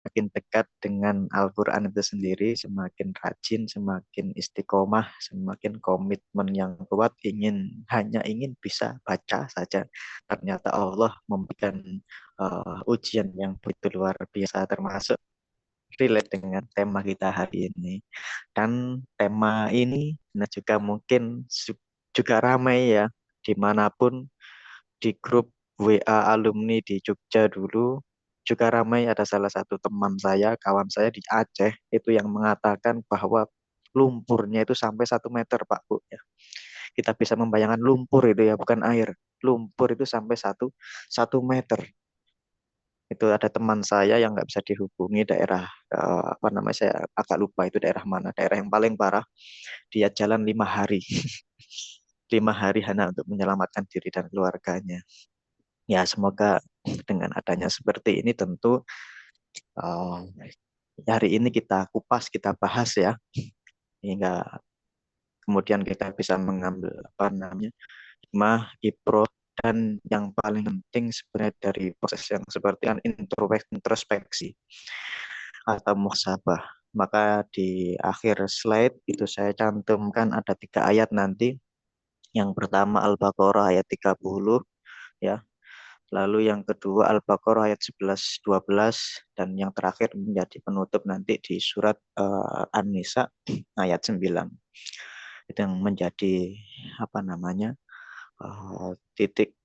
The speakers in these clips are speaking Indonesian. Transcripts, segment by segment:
semakin dekat dengan Al-Quran itu sendiri, semakin rajin, semakin istiqomah, semakin komitmen yang kuat, hanya ingin bisa baca saja. Ternyata Allah memberikan ujian yang begitu luar biasa, termasuk relate dengan tema kita hari ini. Dan tema ini nah juga mungkin juga ramai ya, dimanapun di grup WA alumni di Jogja dulu juga ramai, ada salah satu teman saya, kawan saya di Aceh itu yang mengatakan bahwa lumpurnya itu sampai 1 meter Pak Bu ya. Kita bisa membayangkan lumpur itu ya, bukan air. Lumpur itu sampai satu meter. Itu ada teman saya yang nggak bisa dihubungi, daerah apa namanya, saya agak lupa itu daerah mana, daerah yang paling parah. Dia jalan 5 hari. 5 hari hanya untuk menyelamatkan diri dan keluarganya. Ya, semoga dengan adanya seperti ini tentu eh, hari ini kita kupas, kita bahas ya, hingga kemudian kita bisa mengambil apa namanya, hikmah, ibrah, dan yang paling penting sebenarnya dari proses yang seperti introspeksi atau muhasabah. Maka di akhir slide itu saya cantumkan ada 3 ayat nanti. Yang pertama Al-Baqarah ayat 30 ya. Lalu yang kedua Al-Baqarah ayat 11 12 dan yang terakhir menjadi penutup nanti di surat An-Nisa ayat 9. Itu yang menjadi apa namanya? Titik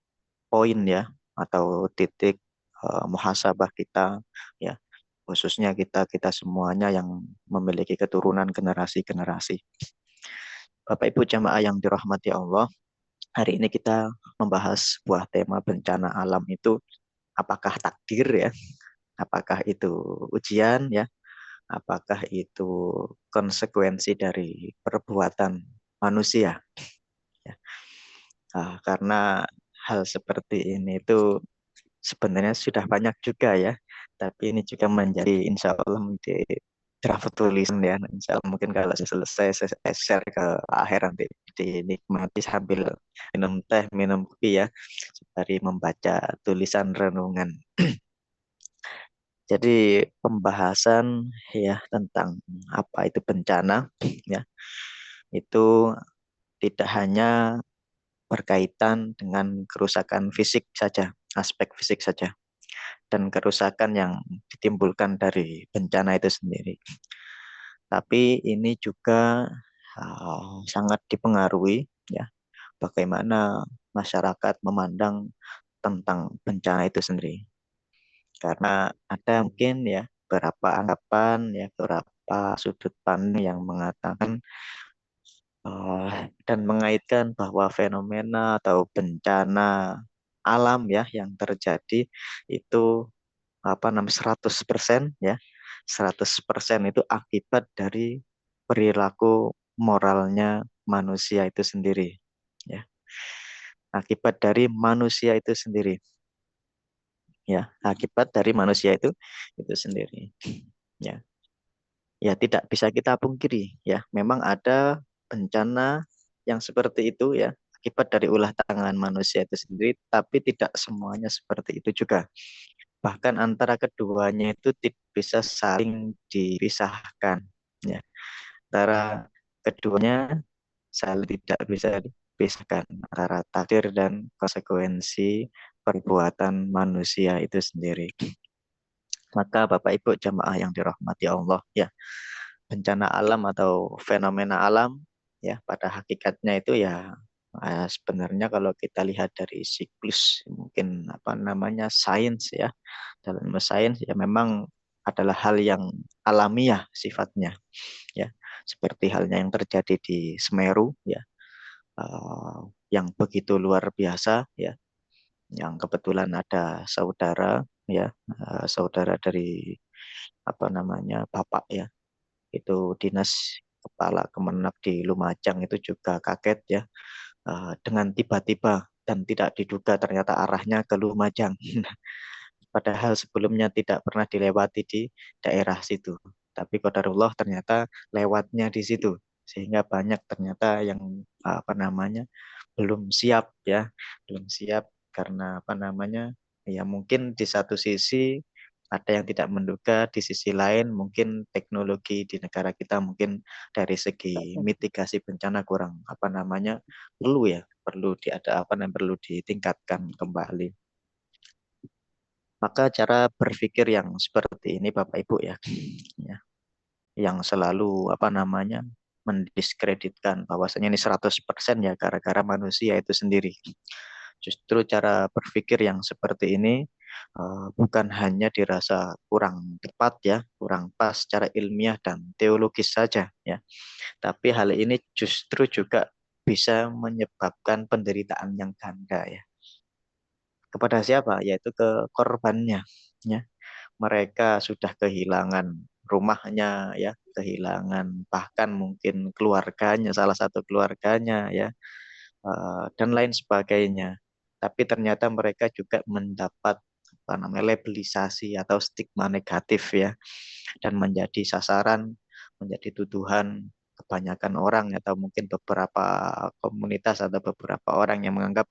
poin ya, atau titik muhasabah kita ya, khususnya kita kita semuanya yang memiliki keturunan generasi-generasi. Bapak Ibu jamaah yang dirahmati Allah, hari ini kita membahas sebuah tema bencana alam itu apakah takdir ya, apakah itu ujian ya, apakah itu konsekuensi dari perbuatan manusia ya. Karena hal seperti ini itu sebenarnya sudah banyak juga ya, tapi ini juga menjadi insya Allah menjadi draft tulisan ya. Insya Allah mungkin kalau selesai saya share ke akhir nanti dinikmati sambil minum teh, minum kopi ya, dari membaca tulisan renungan. Jadi pembahasan ya tentang apa itu bencana ya, itu tidak hanya berkaitan dengan kerusakan fisik saja, aspek fisik saja, dan kerusakan yang ditimbulkan dari bencana itu sendiri. Tapi ini juga sangat dipengaruhi ya, bagaimana masyarakat memandang tentang bencana itu sendiri. Karena ada mungkin ya beberapa anggapan ya, beberapa sudut pandang yang mengatakan dan mengaitkan bahwa fenomena atau bencana alam ya yang terjadi itu apa namanya 100% ya, 100% itu akibat dari perilaku moralnya manusia itu sendiri ya, akibat dari manusia itu sendiri ya, akibat dari manusia itu sendiri ya. Ya tidak bisa kita pungkiri ya, memang ada bencana yang seperti itu ya, akibat dari ulah tangan manusia itu sendiri, tapi tidak semuanya seperti itu juga. Bahkan antara keduanya itu tidak bisa saling dipisahkan ya. Antara keduanya saling tidak bisa dipisahkan, antara takdir dan konsekuensi perbuatan manusia itu sendiri. Maka Bapak Ibu jamaah yang dirahmati Allah ya, bencana alam atau fenomena alam ya pada hakikatnya itu ya sebenarnya kalau kita lihat dari siklus mungkin apa namanya sains ya, dalam ilmu sains ya memang adalah hal yang alamiah sifatnya ya, seperti halnya yang terjadi di Semeru ya, yang begitu luar biasa ya, yang kebetulan ada saudara ya, saudara dari apa namanya bapak ya, itu dinas kepala Kemenak di Lumajang itu juga kaget ya, dengan tiba-tiba dan tidak diduga ternyata arahnya ke Lumajang. Padahal sebelumnya tidak pernah dilewati di daerah situ. Tapi qadarullah ternyata lewatnya di situ. Sehingga banyak ternyata yang apa namanya belum siap ya, belum siap karena apa namanya ya, mungkin di satu sisi Ada yang tidak menduga di sisi lain mungkin teknologi di negara kita mungkin dari segi mitigasi bencana kurang apa namanya perlu diada apa namanya perlu ditingkatkan kembali. Maka cara berpikir yang seperti ini Bapak Ibu ya, ya yang selalu apa namanya mendiskreditkan bahwasanya ini 100% ya gara-gara manusia itu sendiri. Justru cara berpikir yang seperti ini bukan hanya dirasa kurang tepat ya, kurang pas secara ilmiah dan teologis saja ya, tapi hal ini justru juga bisa menyebabkan penderitaan yang ganda ya. Kepada siapa? Yaitu ke korbannya ya. Mereka sudah kehilangan rumahnya ya, kehilangan bahkan mungkin keluarganya, salah satu keluarganya ya, dan lain sebagainya. Tapi ternyata mereka juga mendapat apa namanya labelisasi atau stigma negatif ya, dan menjadi sasaran, menjadi tuduhan kebanyakan orang atau mungkin beberapa komunitas atau beberapa orang yang menganggap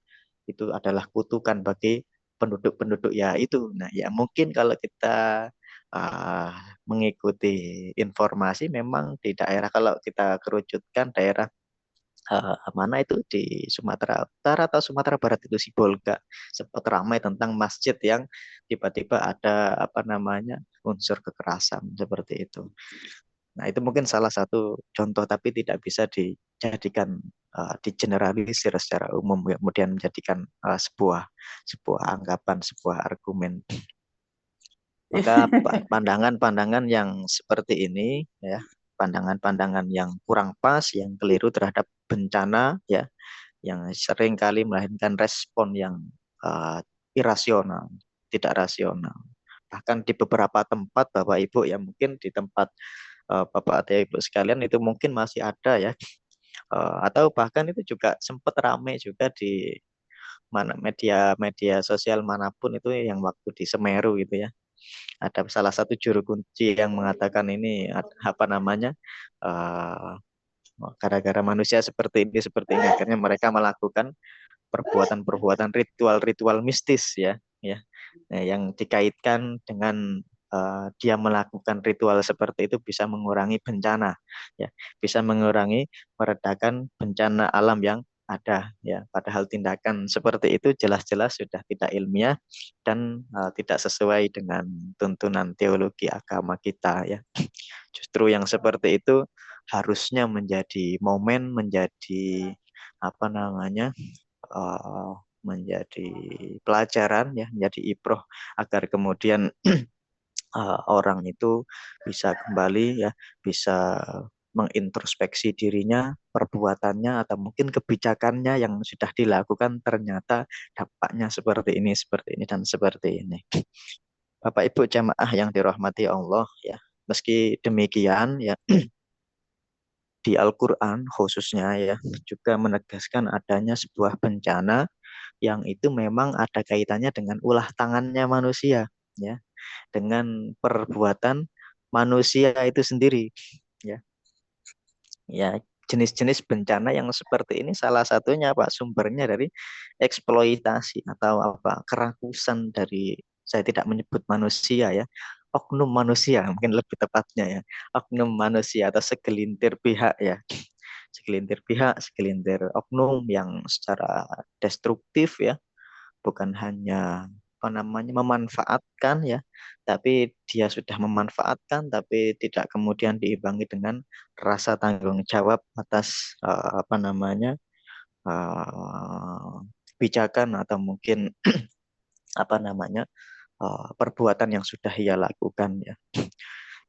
itu adalah kutukan bagi penduduk-penduduk ya itu. Nah, ya mungkin kalau kita uh, mengikuti informasi memang di daerah kalau kita kerucutkan daerah mana itu di Sumatera Utara atau Sumatera Barat itu Sibolga sempat ramai tentang masjid yang tiba-tiba ada apa namanya unsur kekerasan seperti itu. Nah, itu mungkin salah satu contoh tapi tidak bisa dijadikan digeneralisir secara umum ya, kemudian menjadikan sebuah sebuah anggapan, sebuah argumen. Maka pandangan-pandangan yang seperti ini ya, pandangan-pandangan yang kurang pas, yang keliru terhadap bencana ya, yang sering kali melahirkan respon yang irasional, tidak rasional. Bahkan di beberapa tempat Bapak Ibu ya mungkin di tempat Bapak atau Ibu sekalian itu mungkin masih ada ya. Atau bahkan itu juga sempat ramai juga di mana media sosial manapun itu yang waktu di Semeru gitu ya. Ada salah satu juru kunci yang mengatakan ini apa namanya uh, gara-gara manusia seperti ini akhirnya mereka melakukan perbuatan-perbuatan ritual-ritual mistis ya nah, yang dikaitkan dengan dia melakukan ritual seperti itu bisa mengurangi bencana ya bisa mengurangi meredakan bencana alam yang ada ya padahal tindakan seperti itu jelas-jelas sudah tidak ilmiah dan tidak sesuai dengan tuntunan teologi agama kita ya justru yang seperti itu harusnya menjadi momen menjadi apa namanya menjadi pelajaran ya, menjadi ibroh agar kemudian orang itu bisa kembali ya, bisa mengintrospeksi dirinya, perbuatannya atau mungkin kebijakannya yang sudah dilakukan ternyata dampaknya seperti ini dan seperti ini. Bapak Ibu jamaah yang dirahmati Allah ya. Meski demikian ya di Al-Qur'an khususnya ya juga menegaskan adanya sebuah bencana yang itu memang ada kaitannya dengan ulah tangannya manusia ya dengan perbuatan manusia itu sendiri ya ya jenis-jenis bencana yang seperti ini salah satunya Pak sumbernya dari eksploitasi atau apa kerakusan dari saya tidak menyebut manusia ya oknum manusia mungkin lebih tepatnya ya oknum manusia atau segelintir pihak ya segelintir oknum yang secara destruktif ya bukan hanya apa namanya memanfaatkan ya, tapi dia sudah memanfaatkan tapi tidak kemudian diimbangi dengan rasa tanggung jawab atas apa namanya kebijakan atau mungkin apa namanya perbuatan yang sudah ia lakukan ya.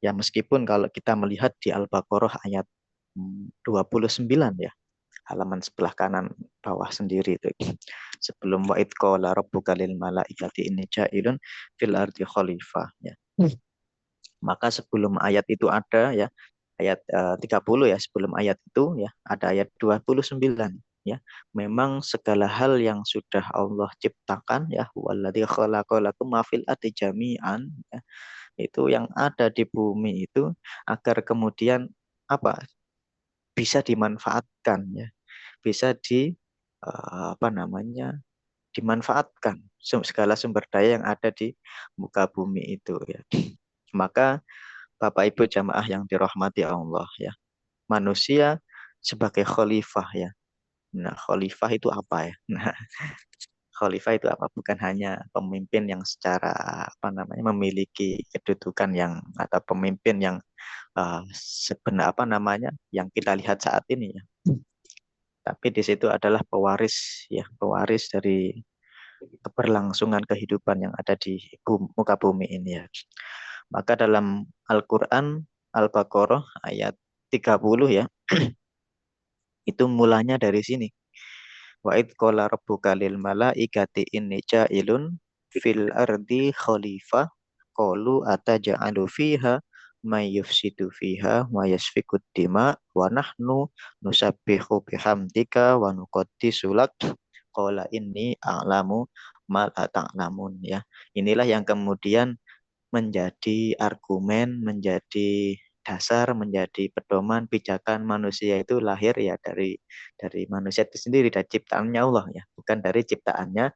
Ya meskipun kalau kita melihat di Al-Baqarah ayat 29 ya halaman sebelah kanan bawah sendiri itu. Sebelum wa id qala rabbuka lil malaikati inni ja'ilun fil ardi khalifah ya. Maka sebelum ayat itu ada ya, ayat 30 ya, sebelum ayat itu ya, ada ayat 29 ya. Memang segala hal yang sudah Allah ciptakan ya, walladzi khalaqalakum ma fil ardi jami'an ya, itu yang ada di bumi itu agar kemudian apa bisa dimanfaatkan ya bisa apa namanya dimanfaatkan segala sumber daya yang ada di muka bumi itu ya. Maka Bapak Ibu jamaah yang dirahmati Allah ya, manusia sebagai khalifah ya. Nah, khalifah itu apa ya? Nah, khalifah itu apa? Bukan hanya pemimpin yang secara apa namanya memiliki kedudukan yang atau pemimpin yang sebenar apa namanya yang kita lihat saat ini ya. Tapi di situ adalah pewaris ya, pewaris dari keberlangsungan kehidupan yang ada di muka bumi ini ya. Maka dalam Al-Qur'an Al-Baqarah ayat 30 ya, itu mulanya dari sini. Wa id qala rabbuka lil malaikati inni ja'ilun fil ardi khalifah qalu ataj'alu fiha may yufsidu fiha wa yasfikud dima wa nahnu nusabbihu bihamdika wa nuqaddisu lak qala inni a'lamu ma la ta'lamun ya. Inilah yang kemudian menjadi argumen, menjadi dasar, menjadi pedoman pijakan manusia itu lahir ya dari manusia itu sendiri, dari ciptaannya Allah ya, bukan dari ciptaannya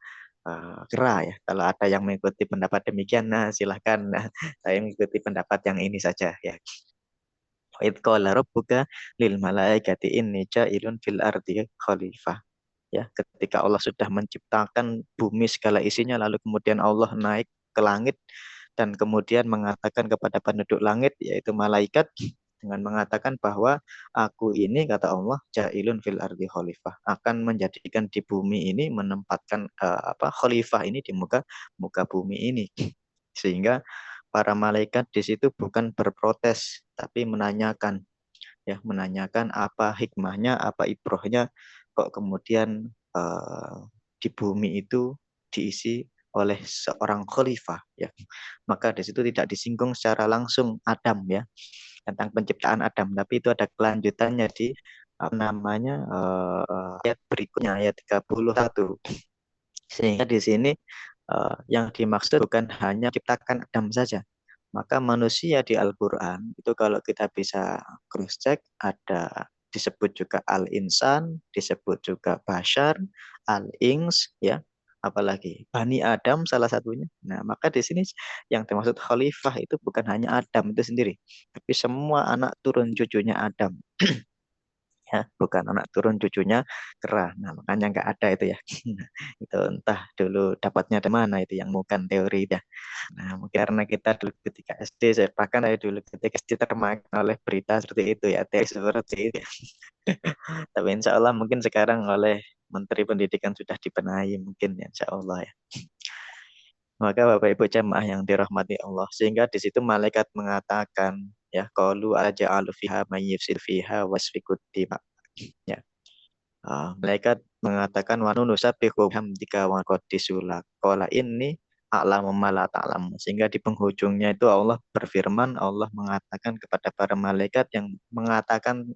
kera ya. Kalau ada yang mengikuti pendapat demikian, nah silahkan. Nah, saya mengikuti pendapat yang ini saja ya. Wa qala rabbuka lil malaikati inni ja'ilun fil ardi khalifah. Ya, ketika Allah sudah menciptakan bumi segala isinya, lalu kemudian Allah naik ke langit dan kemudian mengatakan kepada penduduk langit, yaitu malaikat, dengan mengatakan bahwa aku ini, kata Allah, ja'ilun fil ardi khalifah, akan menjadikan di bumi ini, menempatkan khalifah ini di muka muka bumi ini. Sehingga para malaikat di situ bukan berprotes, tapi menanyakan, ya, menanyakan apa hikmahnya, apa ibrohnya, kok kemudian di bumi itu diisi oleh seorang khalifah ya. Maka di situ tidak disinggung secara langsung Adam ya, tentang penciptaan Adam, tapi itu ada kelanjutannya di apa namanya ayat berikutnya, ayat 31. Sehingga di sini yang dimaksud bukan hanya ciptakan Adam saja. Maka manusia di Al-Quran itu kalau kita bisa cross check, ada disebut juga Al-Insan, disebut juga Bashar, Al-Ins, ya, apalagi Bani Adam salah satunya. Nah, maka di sini yang dimaksud khalifah itu bukan hanya Adam itu sendiri, tapi semua anak turun cucunya Adam. Ya, bukan anak turun cucunya kera. Nah, makanya nggak ada itu ya. Itu entah dulu dapatnya dari mana itu, yang bukan teori dah. Nah, mungkin karena kita dulu ketika SD, saya bahkan saya dulu ketika SD termakan oleh berita seperti itu ya, teori seperti itu. Tapi insya Allah mungkin sekarang oleh Menteri Pendidikan sudah dibenahi mungkin ya, insya Allah ya. Maka Bapak Ibu jamaah yang dirahmati Allah, sehingga di situ malaikat mengatakan ya, qalu aja'alu fiha may yufsid fiha wasfikud dima. Ya. Malaikat mengatakan wa nusabbihu bihamdika wa qaddisulak. Qala inni a'lamu ma la ta'lamu. Sehingga di penghujungnya itu Allah berfirman, Allah mengatakan kepada para malaikat yang mengatakan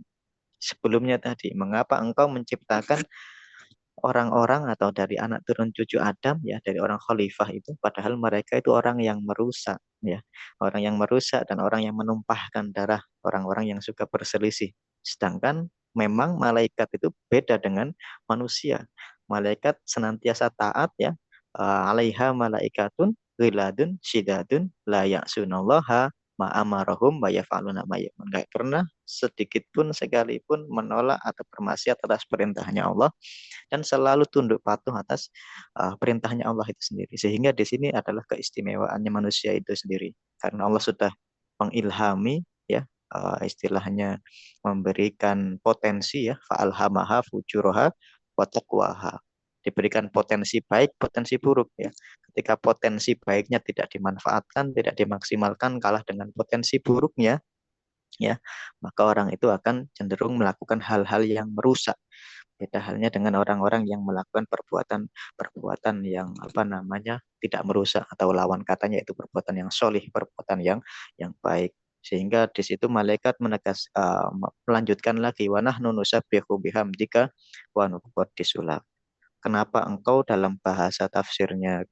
sebelumnya tadi, mengapa engkau menciptakan orang-orang atau dari anak turun cucu Adam ya, dari orang khalifah itu, padahal mereka itu orang yang merusak ya, orang yang merusak dan orang yang menumpahkan darah orang-orang yang suka berselisih. Sedangkan memang malaikat itu beda dengan manusia. Malaikat senantiasa taat ya, alaiha malaikatun ghiladun syidadun la ya'sunallaha ma amarahum wa yaf'aluna ma yu'marun. Enggak pernah sedikit pun sekalipun menolak atau bermaksiat atas perintahnya Allah, dan selalu tunduk patuh atas perintahnya Allah itu sendiri. Sehingga di sini adalah keistimewaannya manusia itu sendiri. Karena Allah sudah mengilhami ya, istilahnya memberikan potensi ya, fa'alhamaha fujuraha wa taqwaha. Diberikan potensi baik, potensi buruk ya. Ketika potensi baiknya tidak dimanfaatkan, tidak dimaksimalkan, kalah dengan potensi buruknya ya, maka orang itu akan cenderung melakukan hal-hal yang merusak. Beda halnya dengan orang-orang yang melakukan perbuatan yang apa namanya tidak merusak, atau lawan katanya itu perbuatan yang solih, perbuatan yang baik. Sehingga di situ malaikat melanjutkan lagi, wa nahnu nusabbihu bihamdika wa nuqaddisu lak. Kenapa engkau dalam bahasa tafsirnya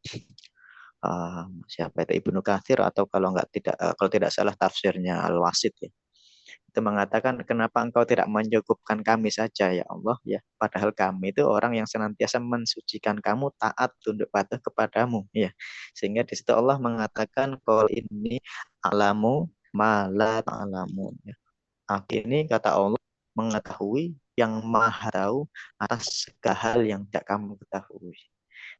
siapa itu Ibnu Katsir, atau kalau nggak tidak kalau tidak salah tafsirnya Al-Wasit ya. itu mengatakan, kenapa engkau tidak menyukupkan kami saja ya Allah ya, padahal kami itu orang yang senantiasa mensucikan kamu, taat, tunduk patuh kepadamu ya. Sehingga di situ Allah mengatakan, qul ini alamu ma la ta'lamun ya. Aku ini, kata Allah, mengetahui yang maha tahu atas segala hal yang tidak kamu ketahui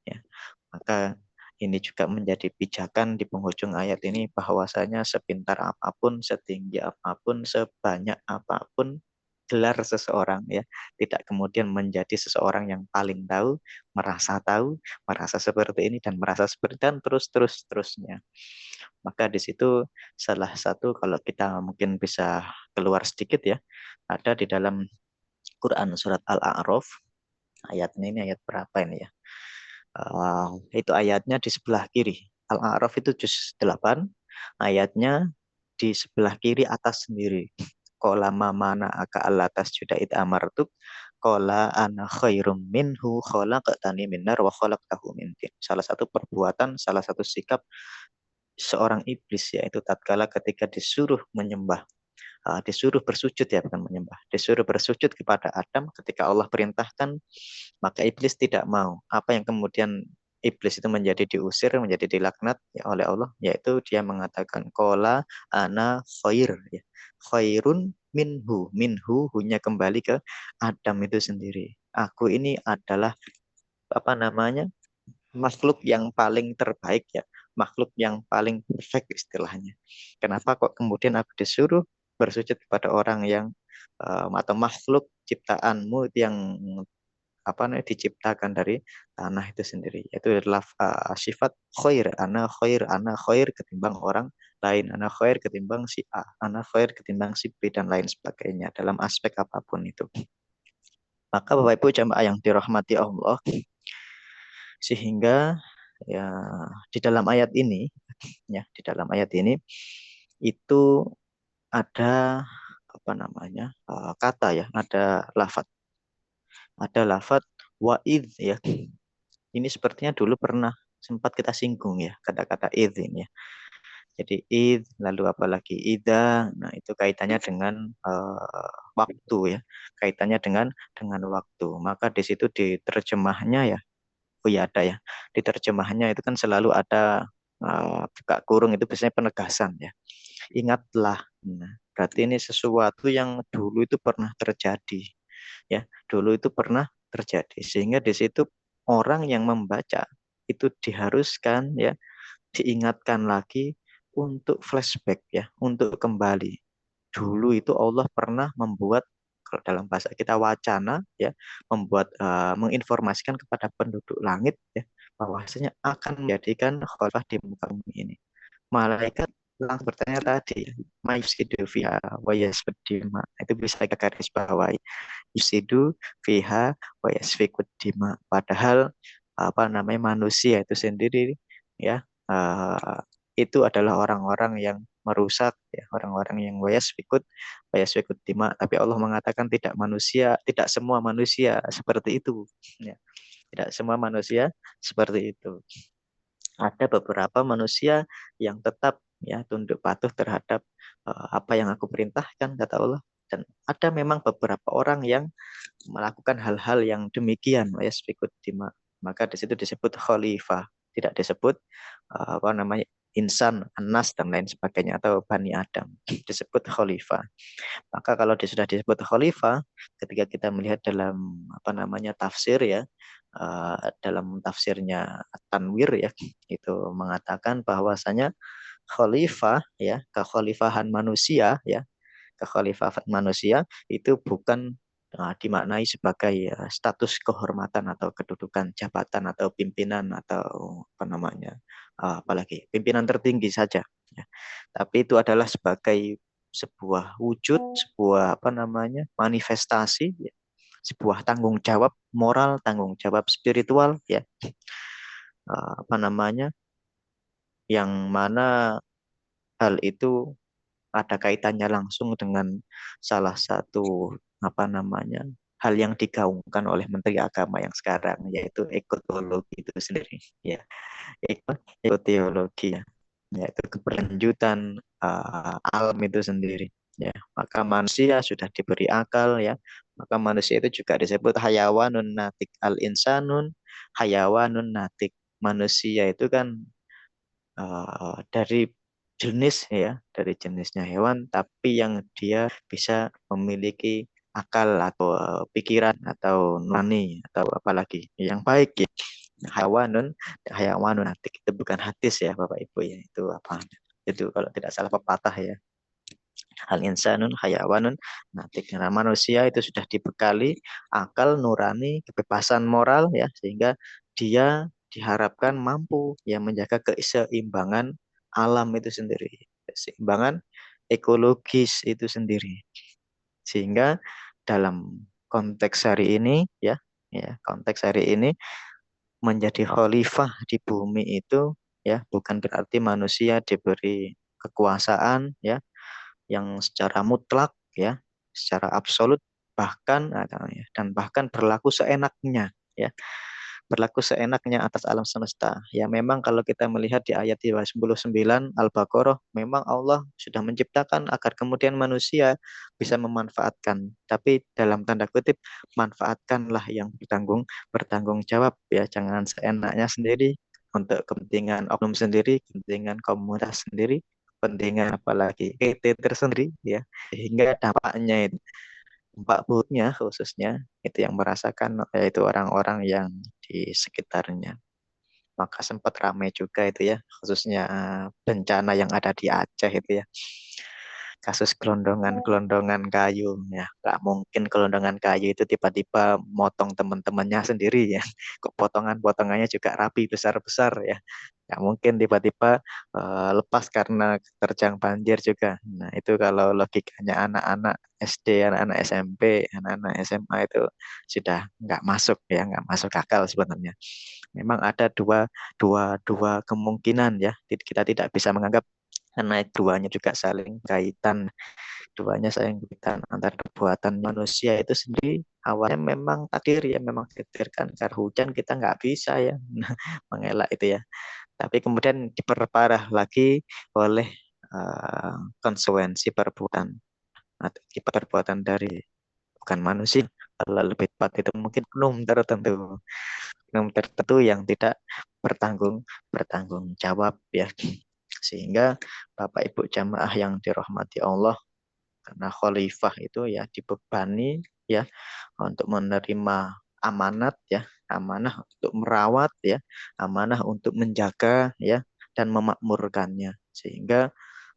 ya. Maka ini juga menjadi pijakan di penghujung ayat ini, bahwasanya sepintar apapun, setinggi apapun, sebanyak apapun gelar seseorang ya, tidak kemudian menjadi seseorang yang paling tahu, merasa seperti ini dan merasa seperti, dan terusnya. Maka di situ salah satu, kalau kita mungkin bisa keluar sedikit ya, ada di dalam Quran surat Al-A'raf, ayatnya ini ayat berapa ini ya? Itu ayatnya di sebelah kiri. Al-A'raf itu juz 8, ayatnya di sebelah kiri atas sendiri. Qala ma mana aka alla tasjuda id amartuk qala ana khairum minhu khalaqtani min nar wa khalaqtahu min tin. Salah satu perbuatan, salah satu sikap seorang iblis, yaitu tatkala ketika disuruh menyembah, disuruh bersujud ya, bukan menyembah, disuruh bersujud kepada Adam, ketika Allah perintahkan, maka iblis tidak mau. Apa yang kemudian iblis itu menjadi diusir, menjadi dilaknat ya oleh Allah, yaitu dia mengatakan qala ana khair ya. Khairun minhu hunya kembali ke Adam itu sendiri. Aku ini adalah apa namanya? Makhluk yang paling terbaik ya, makhluk yang paling perfect istilahnya. Kenapa kok kemudian aku disuruh bersujud kepada orang yang atau makhluk ciptaanmu yang apa namanya, diciptakan dari tanah itu sendiri. Itu adalah sifat khair, ana khair ketimbang orang lain, ana khair ketimbang si A, ana khair ketimbang si B dan lain sebagainya dalam aspek apapun itu. Maka Bapak Ibu jamaah yang dirahmati Allah, sehingga ya di dalam ayat ini ya, di dalam ayat ini itu ada apa namanya, kata ya, ada lafat wa'id ya. Ini sepertinya dulu pernah sempat kita singgung ya, kata-kata id ini ya. Jadi id, lalu apalagi ida, nah itu kaitannya dengan waktu ya, kaitannya dengan waktu. Maka di situ di terjemahnya ya, oh ya ada ya, di terjemahnya itu kan selalu ada buka kurung, itu biasanya penegasan ya. Ingatlah. Nah, berarti ini sesuatu yang dulu itu pernah terjadi ya, dulu itu pernah terjadi, sehingga di situ orang yang membaca itu diharuskan ya, diingatkan lagi untuk flashback ya, untuk kembali. Dulu itu Allah pernah membuat, kalau dalam bahasa kita wacana ya, membuat menginformasikan kepada penduduk langit ya, bahwasanya akan menjadikan khalifah di muka bumi ini. Malaikat langsung bertanya tadi, ma yusidu fiha wa yasfidima. Itu bisa kita garis bawahi. Yusidu fiha wa yasfikud dima. Padahal apa namanya, manusia itu sendiri ya, itu adalah orang-orang yang merusak ya, orang-orang yang wayasfikut dima. Tapi Allah mengatakan tidak, manusia, tidak semua manusia seperti itu ya. Tidak semua manusia seperti itu. Ada beberapa manusia yang tetap ya tunduk patuh terhadap apa yang aku perintahkan, kata Allah. Dan ada memang beberapa orang yang melakukan hal-hal yang demikian, ya yasfikut dima. Maka di situ disebut khalifah, tidak disebut apa namanya, insan, anas dan lain sebagainya, atau bani Adam, disebut khalifah. Maka kalau sudah disebut khalifah, ketika kita melihat dalam apa namanya tafsir ya, dalam tafsirnya Tanwir ya, itu mengatakan bahwasanya khalifah ya, kekhalifahan manusia ya, kekhalifahan manusia itu bukan dimaknai sebagai status kehormatan atau kedudukan jabatan atau pimpinan atau apa namanya, apalagi pimpinan tertinggi saja ya. Tapi itu adalah sebagai sebuah wujud, sebuah apa namanya, manifestasi ya, sebuah tanggung jawab moral, tanggung jawab spiritual ya, apa namanya, yang mana hal itu ada kaitannya langsung dengan salah satu apa namanya, hal yang digaungkan oleh Menteri Agama yang sekarang, yaitu ekoteologi itu sendiri ya. Ekoteologi ya, yaitu keberlanjutan alam itu sendiri. ya. Maka manusia sudah diberi akal, ya. Maka manusia itu juga disebut hayawanun natik, al insanun hayawanun natik. Manusia itu kan dari jenis, ya, dari jenisnya hewan, tapi yang dia bisa memiliki akal atau pikiran atau nurani atau apalagi yang baik, ya. Hayawanun, hayawanun natik itu bukan hadis, ya Bapak Ibu, ya, itu apa? Itu kalau tidak salah pepatah, ya. Al insanun hayawanun natik. Karena manusia itu sudah dibekali akal nurani, kebebasan moral, ya, sehingga dia diharapkan mampu, ya, menjaga keseimbangan alam itu sendiri, keseimbangan ekologis itu sendiri. Sehingga dalam konteks hari ini, ya, konteks hari ini menjadi khalifah di bumi itu, ya, bukan berarti manusia diberi kekuasaan, ya, yang secara mutlak, ya, secara absolut, bahkan ya, dan bahkan berlaku seenaknya, ya, berlaku seenaknya atas alam semesta. Ya, memang kalau kita melihat di ayat 29 Al-Baqarah, memang Allah sudah menciptakan agar kemudian manusia bisa memanfaatkan, tapi dalam tanda kutip manfaatkanlah yang bertanggung bertanggung jawab, ya, jangan seenaknya sendiri untuk kepentingan oknum sendiri, kepentingan komunitas sendiri, kepentingan apalagi PT tersendiri, ya, sehingga dampaknya itu, dampak buruknya khususnya itu yang merasakan yaitu orang-orang yang di sekitarnya. Maka sempat ramai juga itu, ya, khususnya bencana yang ada di Aceh itu, ya, kasus gelondongan-gelondongan kayu, ya. Nggak mungkin gelondongan kayu itu tiba-tiba motong teman-temannya sendiri, ya. Kok potongan-potongannya juga rapi besar-besar, ya. Nggak mungkin tiba-tiba lepas karena terjang banjir juga. Nah, itu kalau logikanya anak-anak SD, anak-anak SMP, anak-anak SMA itu sudah nggak masuk, ya, nggak masuk akal sebenarnya. Memang ada dua, dua kemungkinan, ya. Kita tidak bisa menganggap karena duanya juga saling kaitan, duanya saling kaitan antara perbuatan manusia itu sendiri. Awalnya memang takdir, ya, memang ditakdirkan karena hujan kita nggak bisa, ya, mengelak itu, ya, tapi kemudian diperparah lagi oleh konsekuensi perbuatan atau akibat perbuatan dari bukan manusia, kalau lebih tepat itu mungkin oknum tertentu yang tidak bertanggung bertanggung jawab, ya. Sehingga Bapak Ibu jamaah yang dirahmati Allah, karena khalifah itu, ya, dibebani, ya, untuk menerima amanat, ya, amanah untuk merawat, ya, amanah untuk menjaga, ya, dan memakmurkannya. Sehingga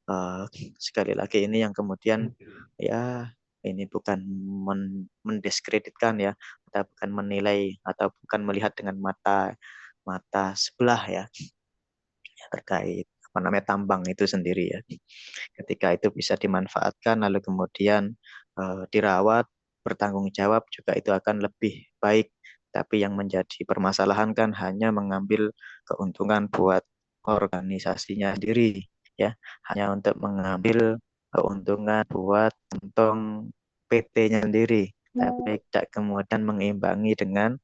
eh, sekali lagi ini yang kemudian, ya, ini bukan mendiskreditkan, ya, atau bukan menilai atau bukan melihat dengan mata mata sebelah, ya, terkait apa namanya tambang itu sendiri, ya. Ketika itu bisa dimanfaatkan lalu kemudian dirawat, bertanggung jawab juga itu akan lebih baik. Tapi yang menjadi permasalahan kan hanya mengambil keuntungan buat organisasinya sendiri, ya, hanya untuk mengambil keuntungan buat untung PT-nya sendiri, tapi tidak kemudian mengimbangi dengan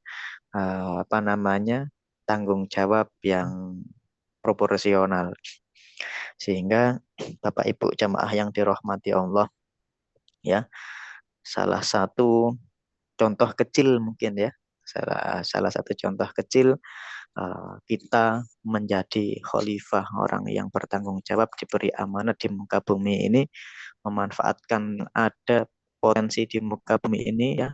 apa namanya tanggung jawab yang proporsional. Sehingga Bapak Ibu jamaah yang dirahmati Allah, ya, salah satu contoh kecil mungkin, ya, salah satu contoh kecil kita menjadi khalifah, orang yang bertanggung jawab diberi amanat di muka bumi ini, memanfaatkan ada potensi di muka bumi ini, ya,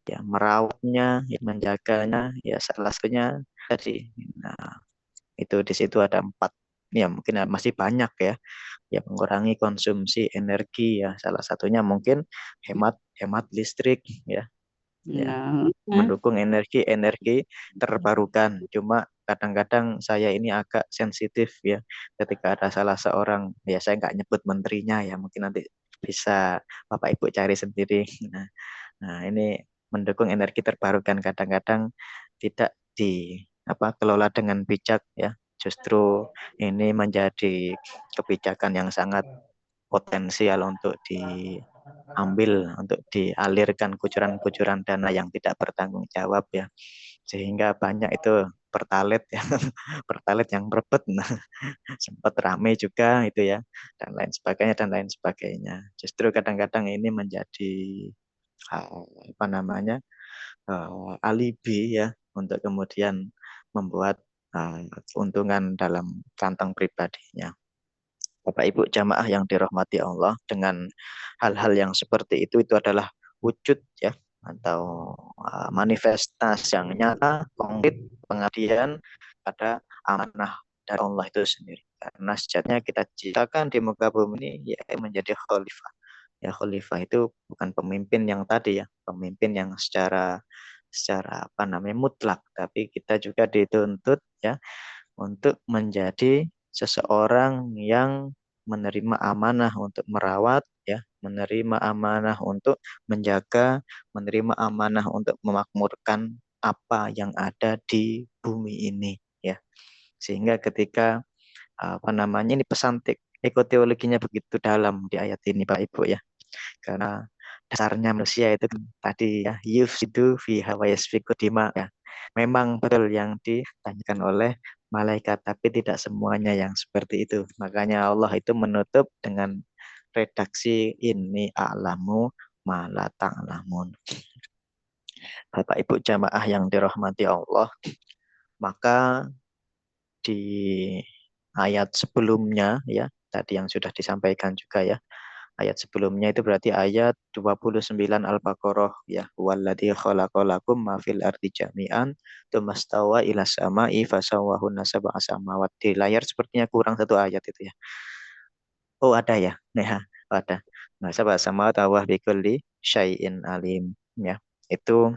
ya, merawatnya, ya, menjaganya, ya, salah satunya tadi. Nah, itu di situ ada empat, ya, mungkin masih banyak, ya, ya, mengurangi konsumsi energi, ya, salah satunya mungkin hemat hemat listrik, ya, ya, Nah, mendukung energi terbarukan. Cuma kadang-kadang saya ini agak sensitif, ya, ketika ada salah seorang, ya, saya nggak nyebut menterinya, ya, mungkin nanti bisa Bapak Ibu cari sendiri. Nah, nah, ini mendukung energi terbarukan kadang-kadang tidak di apa kelola dengan bijak, ya. Justru ini menjadi kebijakan yang sangat potensial untuk diambil, untuk dialirkan kucuran-kucuran dana yang tidak bertanggung jawab, ya. sehingga banyak itu pertalit ya, pertalit yang merebet. Nah, sempat ramai juga itu ya, dan lain sebagainya. Justru kadang-kadang ini menjadi apa namanya alibi ya untuk kemudian membuat keuntungan dalam kantong pribadinya. Bapak Ibu jamaah yang dirahmati Allah, dengan hal-hal yang seperti itu adalah wujud ya atau manifestasi yang nyata, konkret pengabdian pada amanah dari Allah itu sendiri. Karena sejatinya kita ciptakan di muka bumi ini ya menjadi khalifah. Ya khalifah itu bukan pemimpin yang tadi ya, pemimpin yang secara secara apa namanya mutlak, tapi kita juga dituntut ya untuk menjadi seseorang yang menerima amanah untuk merawat ya, menerima amanah untuk menjaga, menerima amanah untuk memakmurkan apa yang ada di bumi ini ya. Sehingga ketika apa namanya ini pesan ekoteologinya begitu dalam di ayat ini Pak Ibu ya. Karena dasarnya manusia itu kan tadi ya yufsidu fi hawa yasfiku dima ya. Memang betul yang ditanyakan oleh malaikat, tapi tidak semuanya yang seperti itu. Makanya Allah itu menutup dengan redaksi ini a'lamu ma la ta'lamun. Bapak Ibu jamaah yang dirahmati Allah, maka di ayat sebelumnya ya, tadi yang sudah disampaikan juga ya, ayat sebelumnya itu berarti ayat 29 Al-Baqarah ya. Walladzi khalaqalakum ma fil ardi jami'an tumastawa ila sama'i fasawwahunna sab'a samawat. Di layar sepertinya kurang satu ayat itu ya. Oh ada ya. Nah, ada. Nah, sab'a samawat wa bikulli syai'in alim ya. Itu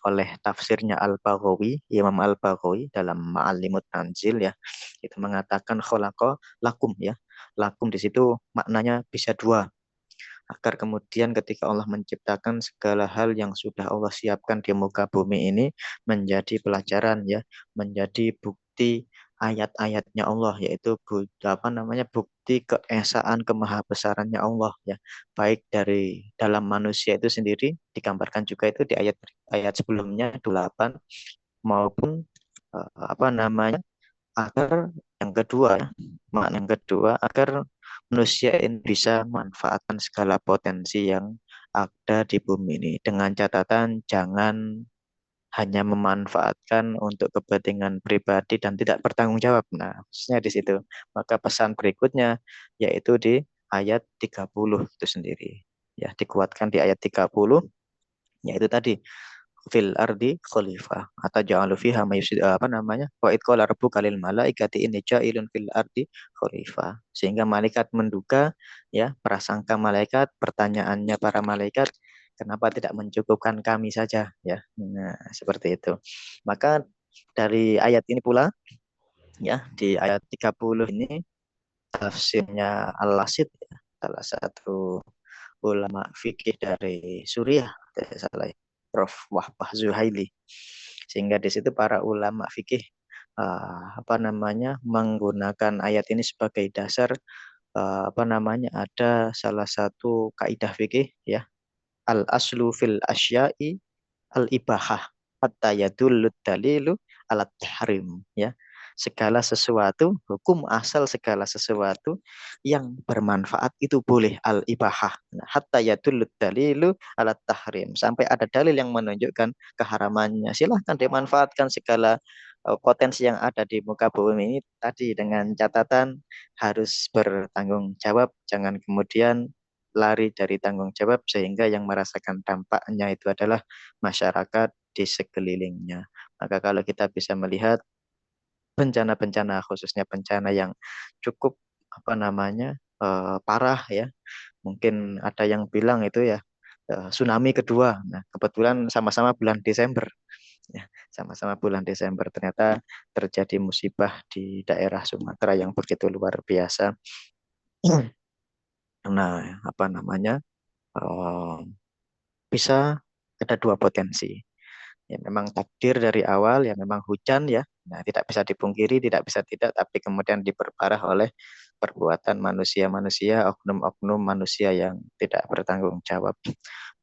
oleh tafsirnya Al-Baghawi, Imam Al-Baghawi dalam Ma'alimut Tanzil ya. Itu mengatakan khalaqa lakum ya. Lakum di situ maknanya bisa dua, agar kemudian ketika Allah menciptakan segala hal yang sudah Allah siapkan di muka bumi ini menjadi pelajaran ya, menjadi bukti ayat-ayatnya Allah, yaitu apa namanya bukti keesaan kemahabesarannya Allah ya, baik dari dalam manusia itu sendiri digambarkan juga itu di ayat ayat sebelumnya 8 maupun apa namanya agar yang kedua ya, makna yang kedua agar manusia ini bisa memanfaatkan segala potensi yang ada di bumi ini dengan catatan jangan hanya memanfaatkan untuk kepentingan pribadi dan tidak bertanggung jawab. Nah, khususnya di situ. Maka pesan berikutnya yaitu di ayat 30 itu sendiri. Ya, dikuatkan di ayat 30 yaitu tadi fil ardi khalifah atau ja'alu fiha apa namanya wa id qala rabbuka lil malaikati inni ja'ilun fil ardi khalifah, sehingga malaikat menduga ya, prasangka malaikat, pertanyaannya para malaikat, kenapa tidak mencukupkan kami saja ya. Nah seperti itu. Maka dari ayat ini pula ya, di ayat 30 ini tafsirnya Al-Lasid ya, salah satu ulama fikih dari Suriah, tidak salah ya, Prof. Wahbah Zuhaili. Sehingga di situ para ulama fikih apa namanya menggunakan ayat ini sebagai dasar, apa namanya ada salah satu kaidah fikih ya, al aslu fil asya'i al ibahah hatta yadullu dalilu alat tahrim ya. Segala sesuatu, hukum asal segala sesuatu yang bermanfaat itu boleh al ibahah. Nah, hatta yadullu dalilu alat tahrim, sampai ada dalil yang menunjukkan keharamannya. Silahkan dimanfaatkan segala potensi yang ada di muka bumi ini, tadi dengan catatan harus bertanggung jawab, jangan kemudian lari dari tanggung jawab sehingga yang merasakan dampaknya itu adalah masyarakat di sekelilingnya. Maka kalau kita bisa melihat bencana-bencana, khususnya bencana yang cukup apa namanya parah ya, mungkin ada yang bilang itu ya tsunami kedua. Nah kebetulan sama-sama bulan Desember ya, sama-sama bulan Desember ternyata terjadi musibah di daerah Sumatera yang begitu luar biasa. Nah apa namanya eh, bisa ada dua potensi. Ya memang takdir dari awal ya memang hujan ya. Nah, tidak bisa dipungkiri, tidak bisa tidak, tapi kemudian diperparah oleh perbuatan manusia-manusia, oknum-oknum manusia yang tidak bertanggung jawab.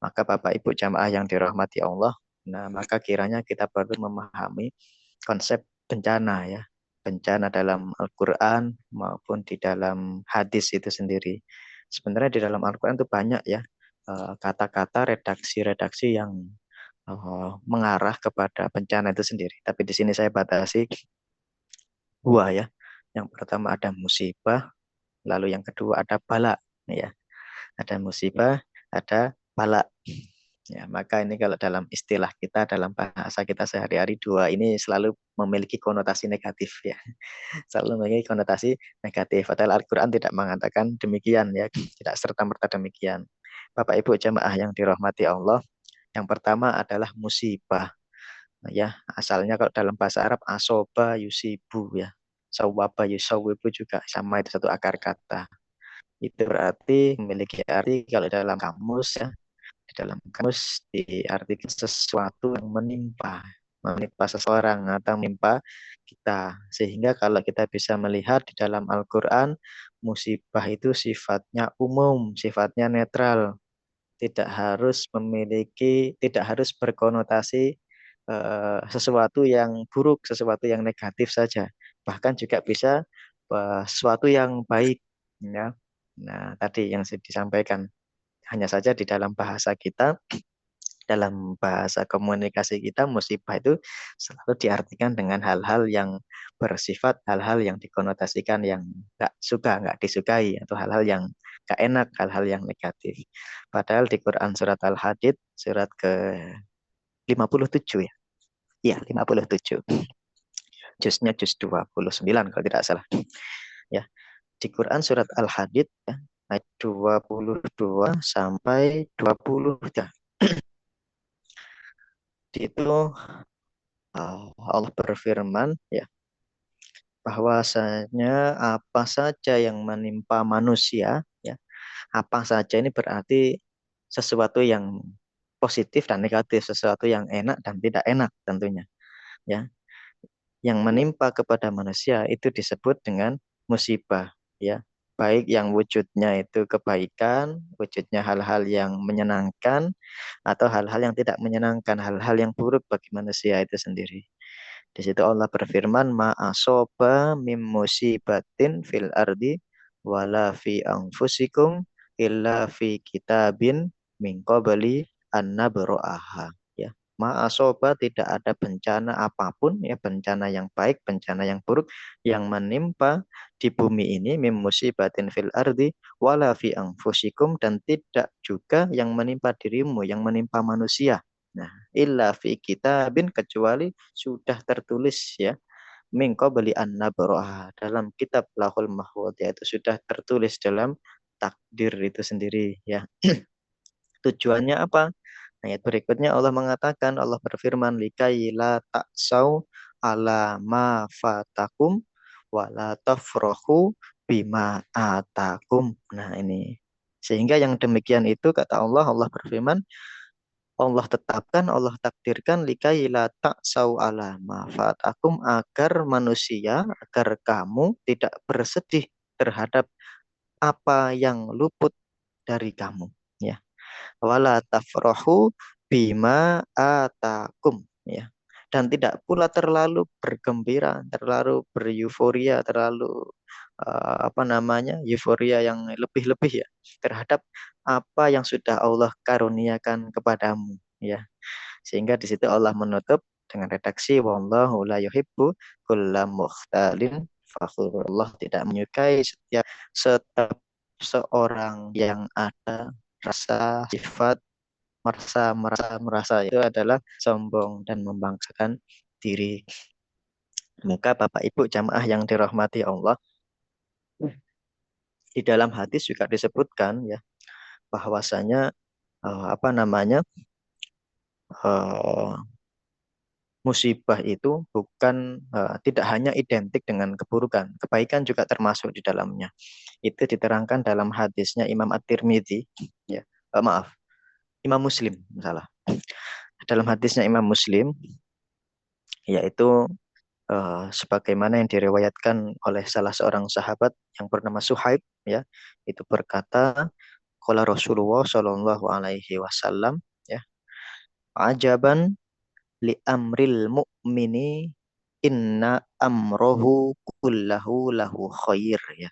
Maka Bapak Ibu jamaah yang dirahmati Allah, Nah, maka kiranya kita perlu memahami konsep bencana ya. Bencana dalam Al-Quran maupun di dalam hadis itu sendiri. Sebenarnya di dalam Al-Quran itu banyak ya kata-kata redaksi-redaksi yang mengarah kepada bencana itu sendiri. Tapi di sini saya batasi dua ya. Yang pertama ada musibah, lalu yang kedua ada bala ya. Ada musibah, ada bala. Ya, maka ini kalau dalam istilah kita, dalam bahasa kita sehari-hari, dua ini selalu memiliki konotasi negatif ya. Selalu memiliki konotasi negatif. Padahal Al-Quran tidak mengatakan demikian ya. Tidak serta-merta demikian. Bapak Ibu jamaah yang dirahmati Allah, yang pertama adalah musibah. Ya, asalnya kalau dalam bahasa Arab asoba yusibu ya. Sawaba yusawibu juga sama, itu satu akar kata. Itu berarti memiliki arti kalau dalam kamus ya, di dalam kamus diartikan sesuatu yang menimpa seseorang atau menimpa kita. Sehingga kalau kita bisa melihat di dalam Al-Quran, musibah itu sifatnya umum, sifatnya netral, tidak harus berkonotasi sesuatu yang buruk, sesuatu yang negatif saja. Bahkan juga bisa sesuatu yang baik. Ya. Nah, tadi yang disampaikan hanya saja di dalam bahasa kita, dalam bahasa komunikasi kita, musibah itu selalu diartikan dengan hal-hal yang bersifat, hal-hal yang dikonotasikan yang nggak suka, nggak disukai, atau hal-hal yang nggak enak, hal-hal yang negatif. Padahal di Quran surat Al-Hadid, surat ke 57 ya. Iya, 57. Jusnya juz 29 kalau tidak salah. Ya, di Quran surat Al-Hadid ya, ayat 22 sampai 23. Itu Allah berfirman ya, bahwasanya apa saja yang menimpa manusia ya, apa saja ini berarti sesuatu yang positif dan negatif, sesuatu yang enak dan tidak enak tentunya ya. Yang menimpa kepada manusia itu disebut dengan musibah ya. Baik yang wujudnya itu kebaikan, wujudnya hal-hal yang menyenangkan, atau hal-hal yang tidak menyenangkan, hal-hal yang buruk bagi manusia itu sendiri. Di situ Allah berfirman, ma asoba mim musibatin fil ardi wala fi anfusikum illa fi kitabin min qabli an nabra'aha. Ya. Ma asoba, tidak ada bencana apapun ya, bencana yang baik, bencana yang buruk yang menimpa di bumi ini, mim musibatin fil ardi wala fi anfusikum, dan tidak juga yang menimpa dirimu, yang menimpa manusia. Nah, illa fi kitabin, kecuali sudah tertulis ya, min qabli an nabra'aha, dalam kitab Lahul Mahfuz, yaitu sudah tertulis dalam takdir itu sendiri ya. Tujuannya apa? Ayat berikutnya Allah mengatakan, Allah berfirman, likai la ta'sau ala ma fatakum wa la tafrahu bima atakum. Nah, ini. Sehingga yang demikian itu kata Allah, Allah berfirman, Allah tetapkan, Allah takdirkan likai la ta'sau ala ma fatakum, agar manusia, agar kamu tidak bersedih terhadap apa yang luput dari kamu. Ya, wala tafrahu bima atakum ya, dan tidak pula terlalu bergembira, terlalu beryuforia, terlalu apa namanya, euforia yang lebih-lebih ya terhadap apa yang sudah Allah karuniakan kepadamu ya. Sehingga di situ Allah menutup dengan redaksi wallahu la yuhibbu kulla mukhtalin fakhur. Allah tidak menyukai setiap seorang yang ada rasa sifat merasa itu adalah sombong dan membanggakan diri. Maka Bapak Ibu jamaah yang dirahmati Allah, di dalam hadis juga disebutkan ya, bahwasanya apa namanya, eh, musibah itu bukan tidak hanya identik dengan keburukan, kebaikan juga termasuk di dalamnya. Itu diterangkan dalam hadisnya Imam At-Tirmidzi ya. Maaf, Imam Muslim salah. Dalam hadisnya Imam Muslim, yaitu sebagaimana yang diriwayatkan oleh salah seorang sahabat yang bernama Suhaib ya, itu berkata, qala Rasulullah Shallallahu alaihi wasallam ya, ajaban li amril mu'mini inna amrohu kullahu lahu khair ya.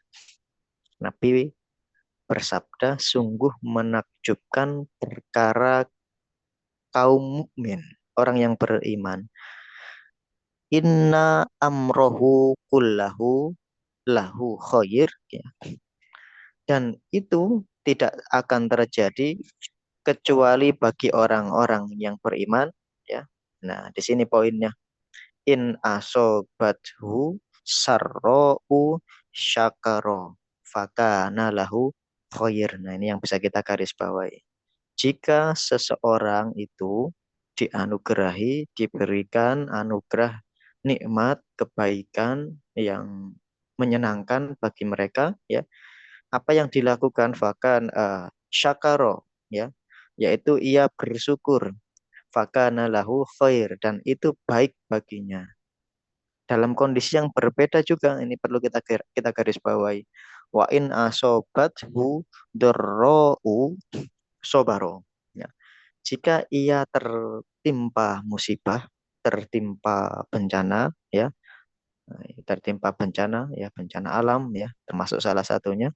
Nabi bersabda, sungguh menakjubkan perkara kaum mukmin, orang yang beriman. Inna amrohu kullahu lahu khair ya. Dan itu tidak akan terjadi kecuali bagi orang-orang yang beriman ya. Nah, di sini poinnya. In asobathu sarro'u syakaro fakana lahu khair. Nah, ini yang bisa kita garis bawahi. Jika seseorang itu dianugerahi, diberikan anugerah nikmat, kebaikan yang menyenangkan bagi mereka, ya, apa yang dilakukan bahkan syakaro, ya, yaitu ia bersyukur, fakana lahu khair, dan itu baik baginya. Dalam kondisi yang berbeda juga ini perlu kita garis bawahi. Wa in asobathu darra'u sobaro. Ya. Jika ia tertimpa musibah, tertimpa bencana, ya, tertimpa bencana, ya, bencana alam, ya, termasuk salah satunya,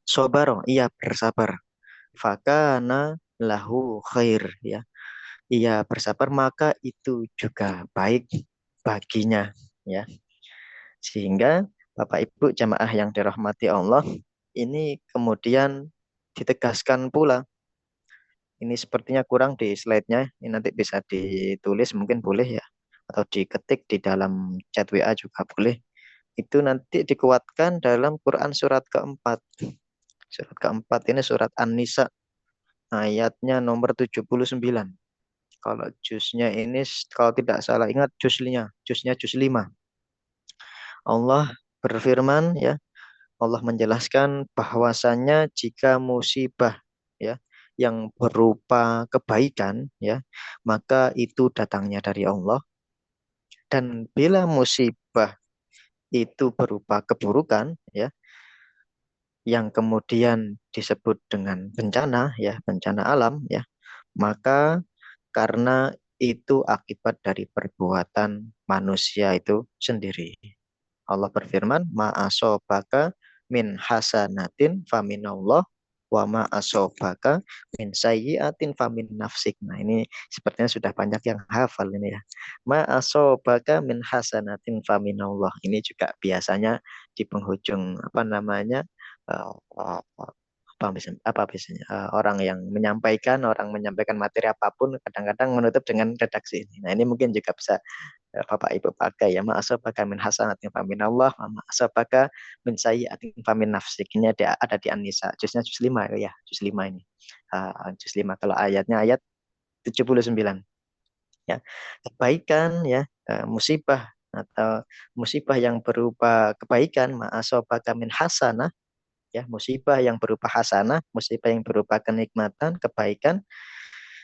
sobaro, ia bersabar. Fakana lahu khair, ya, ia bersabar maka itu juga baik baginya, ya. Sehingga Bapak Ibu jamaah yang dirahmati Allah, ini kemudian ditegaskan pula. Ini sepertinya kurang di slide-nya. Ini nanti bisa ditulis mungkin boleh ya. Atau diketik di dalam chat WA juga boleh. Itu nanti dikuatkan dalam Quran surat keempat. Surat keempat ini surat An-Nisa. Ayatnya nomor 79. Kalau juznya ini kalau tidak salah ingat juznya juz 5. Allah berfirman ya, Allah menjelaskan bahwasannya jika musibah ya yang berupa kebaikan ya, maka itu datangnya dari Allah, dan bila musibah itu berupa keburukan ya yang kemudian disebut dengan bencana ya, bencana alam ya, maka karena itu akibat dari perbuatan manusia itu sendiri. Allah berfirman, ma'asobaka min hasanatin faminallah wa ma'asobaka min sayyiatin famin nafsik. Nah, ini sepertinya sudah banyak yang hafal ini ya. Ma'asobaka min hasanatin faminallah. Ini juga biasanya di penghujung apa namanya apa biasanya orang menyampaikan materi apapun kadang-kadang menutup dengan redaksi ini. Nah, ini mungkin juga bisa Bapak Ibu pakai ya, ma'asabaka min hasanatin famin Allah, ma'asabaka min sayyi'atin famin nafsik. Ini ada di An-Nisa, juznya juz 5 ya, juz 5 ini. Juz 5 kalau ayatnya ayat 79 ya. Kebaikan ya, musibah atau musibah yang berupa kebaikan, ma'asabaka min hasanah ya, musibah yang berupa hasanah, musibah yang berupa kenikmatan, kebaikan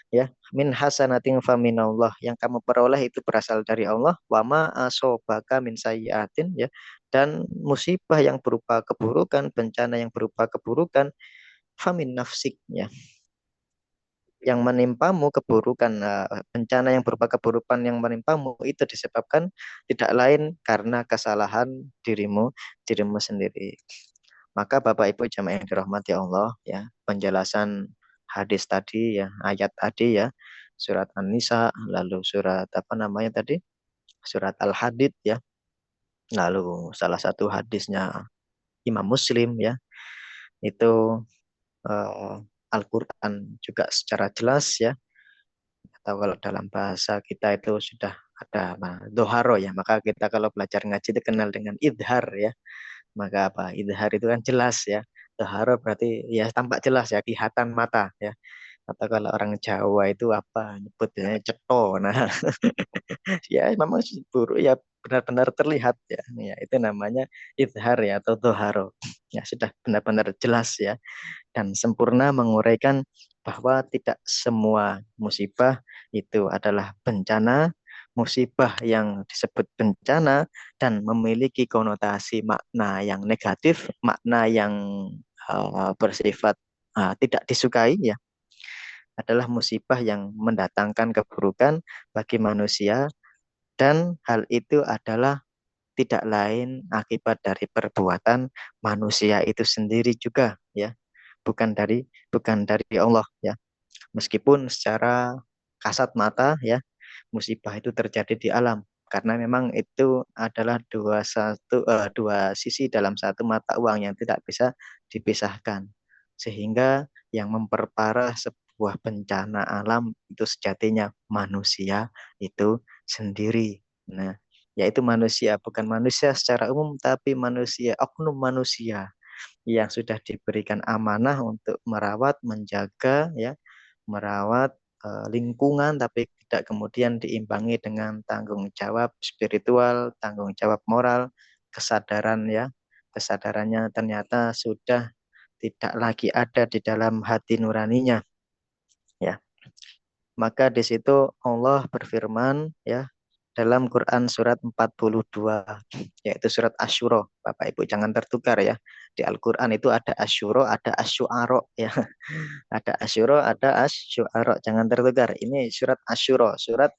ya, min hasanatin faminallah, yang kamu peroleh itu berasal dari Allah, wa ma asobaka min sayyiatin ya, dan musibah yang berupa keburukan, bencana yang berupa keburukan, famin nafsik ya, yang menimpamu keburukan, bencana yang berupa keburukan yang menimpamu itu disebabkan tidak lain karena kesalahan dirimu sendiri. Maka Bapak Ibu jamaah yang dirahmati Allah ya, penjelasan hadis tadi ya, ayat tadi ya, surat An-Nisa, lalu surat apa namanya tadi? Surat Al-Hadid ya. Lalu salah satu hadisnya Imam Muslim ya, itu eh, Al-Qur'an juga secara jelas ya, atau kalau dalam bahasa kita itu sudah ada apa, doharo ya, maka kita kalau belajar ngaji itu kenal dengan idhar ya. Maka apa? Idhar itu kan jelas ya. Tahara berarti ya tampak jelas ya, kelihatan mata ya. Atau kalau orang Jawa itu apa? Nyebutnya ceto. Nah, ya memang buruk ya, benar-benar terlihat ya. Ya, itu namanya idhar ya atau doharo. Ya sudah benar-benar jelas ya, dan sempurna menguraikan bahwa tidak semua musibah itu adalah bencana, musibah yang disebut bencana dan memiliki konotasi makna yang negatif, makna yang bersifat tidak disukai ya. adalah musibah yang mendatangkan keburukan bagi manusia, dan hal itu adalah tidak lain akibat dari perbuatan manusia itu sendiri juga, ya, bukan dari Allah, ya. Meskipun secara kasat mata, ya, musibah itu terjadi di alam, karena memang itu adalah dua sisi dalam satu mata uang yang tidak bisa dipisahkan, sehingga yang memperparah sebuah bencana alam itu sejatinya manusia itu sendiri. Nah, yaitu manusia, bukan manusia secara umum, tapi manusia, oknum manusia yang sudah diberikan amanah untuk merawat, menjaga, ya, merawat lingkungan, tapi tidak kemudian diimbangi dengan tanggung jawab spiritual, tanggung jawab moral, kesadaran, ya, kesadarannya ternyata sudah tidak lagi ada di dalam hati nuraninya, ya. Maka di situ Allah berfirman, ya, dalam Quran surat 42, yaitu surat Asyura. Bapak Ibu jangan tertukar, ya. Di Al-Quran itu ada Asyura, ada Asyu'ara, ya. Ada Asyura, ada Asyu'ara. Jangan tertukar. Ini surat Asyura, surat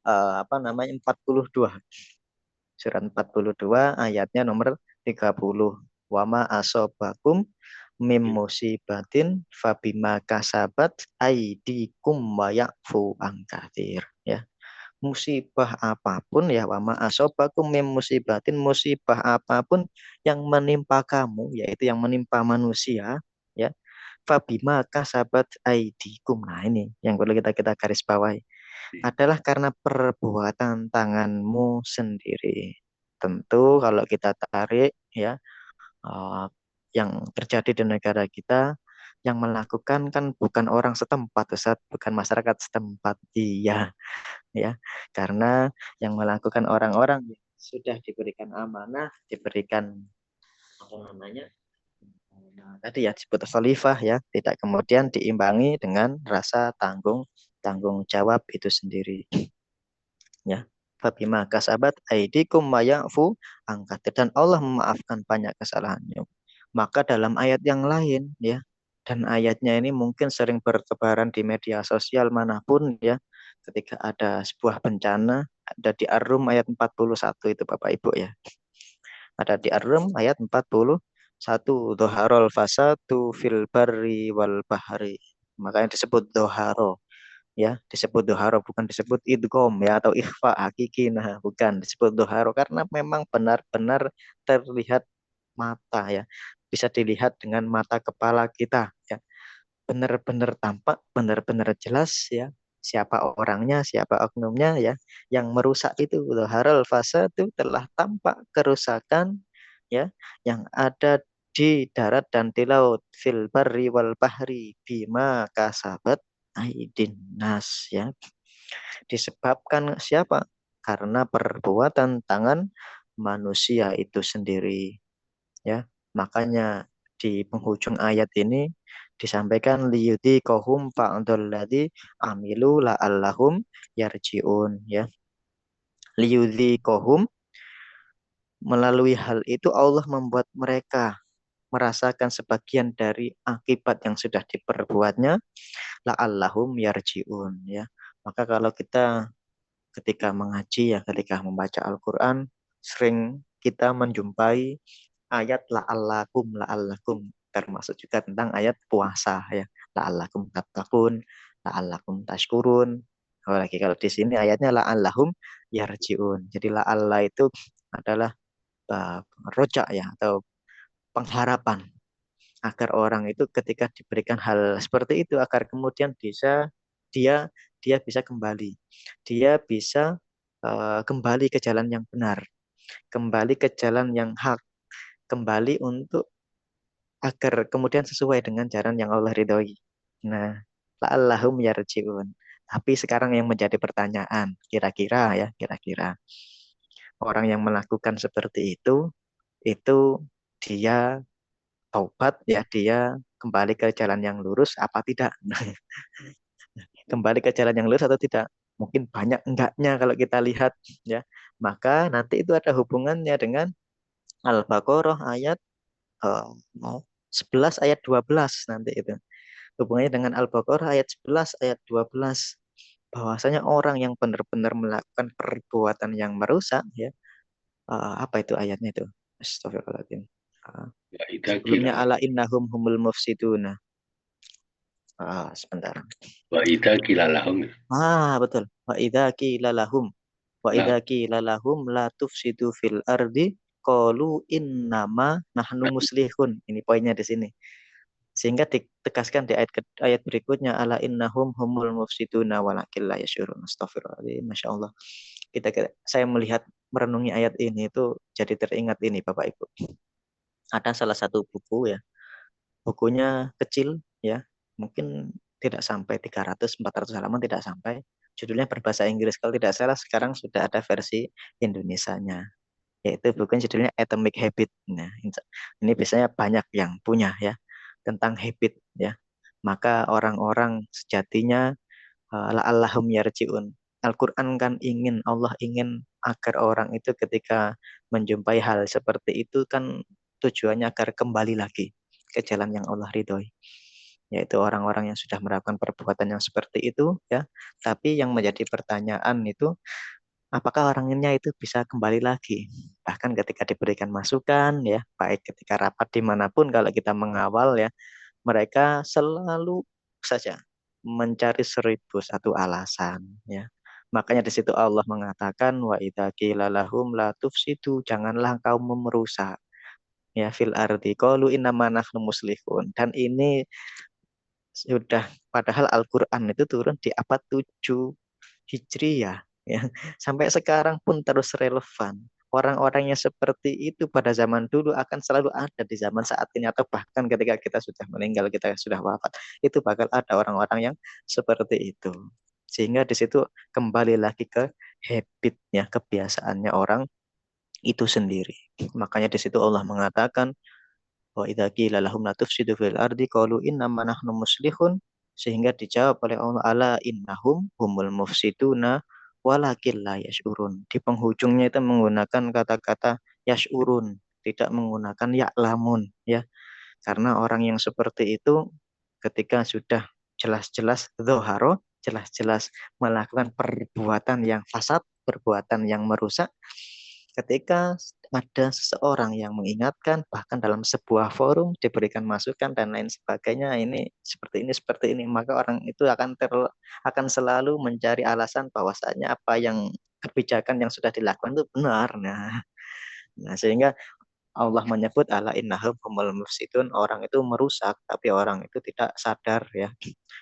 apa namanya 42. Surat 42 ayatnya nomor 30. Wama asobakum mim musibatin fabima kasabat aidikum wa ya'fu an katsir, ya. Musibah apapun, ya, wama asobakum mim musibatin, musibah apapun yang menimpa kamu, yaitu yang menimpa manusia, ya, fabima kasabat aidikum. Nah, ini yang perlu kita garis bawahi, adalah karena perbuatan tanganmu sendiri. Tentu kalau kita tarik, ya, eh, yang terjadi di negara kita, yang melakukan kan bukan orang setempat, Ustaz, bukan masyarakat setempat. Iya, ya. Karena yang melakukan orang-orang yang sudah diberikan amanah, diberikan apa namanya? Tadi, ya, disebut khalifah, ya, tidak kemudian diimbangi dengan rasa tanggung jawab itu sendiri, ya. Fabima kasabat aidikum mayafu angkat, dan Allah memaafkan banyak kesalahannya. Maka dalam ayat yang lain, ya, dan ayatnya ini mungkin sering bertebaran di media sosial manapun, ya, ketika ada sebuah bencana, ada di Ar-Rum ayat 41 itu Bapak Ibu, ya. Ada di Ar-Rum ayat 41, Doharol fasatu fil barri wal bahri. Makanya disebut doharo, ya, disebut doharo, bukan disebut idgom, ya, atau ikhfa hakiki. Nah, bukan disebut doharo karena memang benar-benar terlihat mata, ya, bisa dilihat dengan mata kepala kita, ya, benar-benar tampak, benar-benar jelas, ya, siapa orangnya, siapa oknumnya, ya, yang merusak itu. Doharal fasa itu telah tampak kerusakan, ya, yang ada di darat dan di laut, fil barri wal bahri bima kasabat aidin nas, ya, disebabkan siapa? Karena perbuatan tangan manusia itu sendiri, ya. Makanya di penghujung ayat ini disampaikan liyudi kohum fa'adolladhi amilu la'allahum yarji'un, ya. Liyudi kohum, melalui hal itu Allah membuat mereka merasakan sebagian dari akibat yang sudah diperbuatnya, la'allahum yarji'un, ya. Maka kalau kita ketika mengaji, ya, ketika membaca Al-Quran, sering kita menjumpai ayat la'allakum, termasuk juga tentang ayat puasa, ya, la'allakum tattaqun, la'allakum tashkurun. Apalagi kalau di sini ayatnya la'allahum yarji'un. Jadi la'alla itu adalah uh, rojak, ya, atau pengharapan agar orang itu ketika diberikan hal seperti itu, agar kemudian dia dia bisa kembali, dia bisa kembali ke jalan yang benar, kembali ke jalan yang hak, kembali untuk agar kemudian sesuai dengan jalan yang Allah ridhoi. Nah, la'allahum yarji'un. Tapi sekarang yang menjadi pertanyaan, kira-kira, ya, kira-kira orang yang melakukan seperti itu dia taubat, ya, dia kembali ke jalan yang lurus apa tidak? Kembali ke jalan yang lurus atau tidak? Mungkin banyak enggaknya kalau kita lihat, ya. Maka nanti itu ada hubungannya dengan Al-Baqarah ayat 11 ayat 12 nanti itu. Hubungannya dengan Al-Baqarah ayat 11, ayat 12. Bahwasanya orang yang benar-benar melakukan perbuatan yang merusak, ya, apa itu ayatnya itu? Astagfirullahaladzim. Wa idza qila Sebelumnya ala innahum humul mufsiduna. Sebentar. wa idza qila lahum Betul. Wa la idza qila lahum la tufsidu fil ardi qalu innama nahnu muslihun. Ini poinnya di sini. Sehingga ditegaskan di ayat berikutnya ala innahum humul mufsiduna walakin la yashurun. Astagfirullahaladzim. Masya Allah. Saya melihat merenungi ayat ini itu jadi teringat ini Bapak Ibu. Ada salah satu buku, ya. Bukunya kecil, ya. Mungkin tidak sampai 300-400 halaman, tidak sampai. Judulnya berbahasa Inggris. Kalau tidak salah sekarang sudah ada versi Indonesianya. Yaitu bukunya judulnya Atomic Habit. Nah, ini biasanya banyak yang punya, ya, tentang habit, ya. Maka orang-orang sejatinya la'allahum yarji'un. Al-Quran kan Allah ingin agar orang itu ketika menjumpai hal seperti itu kan tujuannya agar kembali lagi ke jalan yang Allah ridhoi. Yaitu orang-orang yang sudah melakukan perbuatan yang seperti itu, ya. Tapi yang menjadi pertanyaan itu, apakah orangnya itu bisa kembali lagi? Bahkan ketika diberikan masukan, ya, baik ketika rapat dimanapun, kalau kita mengawal, ya, mereka selalu saja mencari 1001 alasan, ya. Makanya di situ Allah mengatakan wa idza qila lahum la tufsidu, janganlah kau merusak, ya, fil ardi qalu innama nahnu muslihun. Dan ini sudah, padahal Al-Qur'an itu turun di abad 7 Hijriyah, ya. Sampai sekarang pun terus relevan. Orang-orang yang seperti itu pada zaman dulu akan selalu ada di zaman saat ini, atau bahkan ketika kita sudah meninggal, kita sudah wafat, itu bakal ada orang-orang yang seperti itu. Sehingga di situ kembali lagi ke habitnya, kebiasaannya orang itu sendiri. Makanya di situ Allah mengatakan wa idza qila lahum la tufsidu fil ardi qalu innama nahnu muslihun, sehingga dijawab oleh Allah ala innahum humul mufsiduna walakin la yashurun. Di penghujungnya itu menggunakan kata-kata yashurun, tidak menggunakan ya'lamun, ya. Karena orang yang seperti itu ketika sudah jelas-jelas dzaharo, jelas-jelas melakukan perbuatan yang fasad, perbuatan yang merusak, ketika ada seseorang yang mengingatkan, bahkan dalam sebuah forum diberikan masukan dan lain sebagainya, ini seperti ini, maka orang itu akan selalu mencari alasan bahwasanya apa yang kebijakan yang sudah dilakukan itu benar. Nah, sehingga Allah menyebut ala innahum humul mufsidun, orang itu merusak tapi orang itu tidak sadar, ya.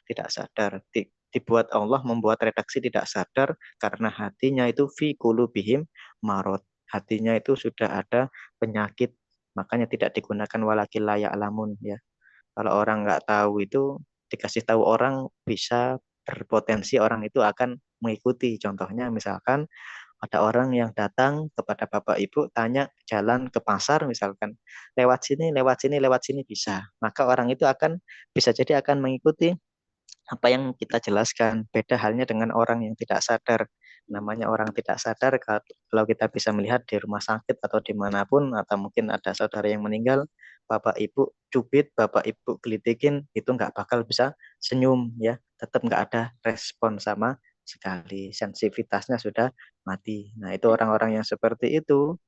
Tidak sadar. Dibuat Allah membuat redaksi tidak sadar karena hatinya itu fi qulubihim marad. Hatinya itu sudah ada penyakit. Makanya tidak digunakan walakil la ya'lamun, ya. Kalau orang nggak tahu itu dikasih tahu orang, bisa berpotensi orang itu akan mengikuti. Contohnya misalkan ada orang yang datang kepada Bapak Ibu tanya jalan ke pasar misalkan, lewat sini, lewat sini, lewat sini bisa. Maka orang itu bisa jadi akan mengikuti apa yang kita jelaskan. Beda halnya dengan orang yang tidak sadar. Namanya orang tidak sadar, kalau kita bisa melihat di rumah sakit atau dimanapun, atau mungkin ada saudara yang meninggal, Bapak Ibu cubit, Bapak Ibu gelitikin, itu nggak bakal bisa senyum, ya. Tetap nggak ada respon sama sekali. Sensitivitasnya sudah mati. Nah, itu orang-orang yang seperti itu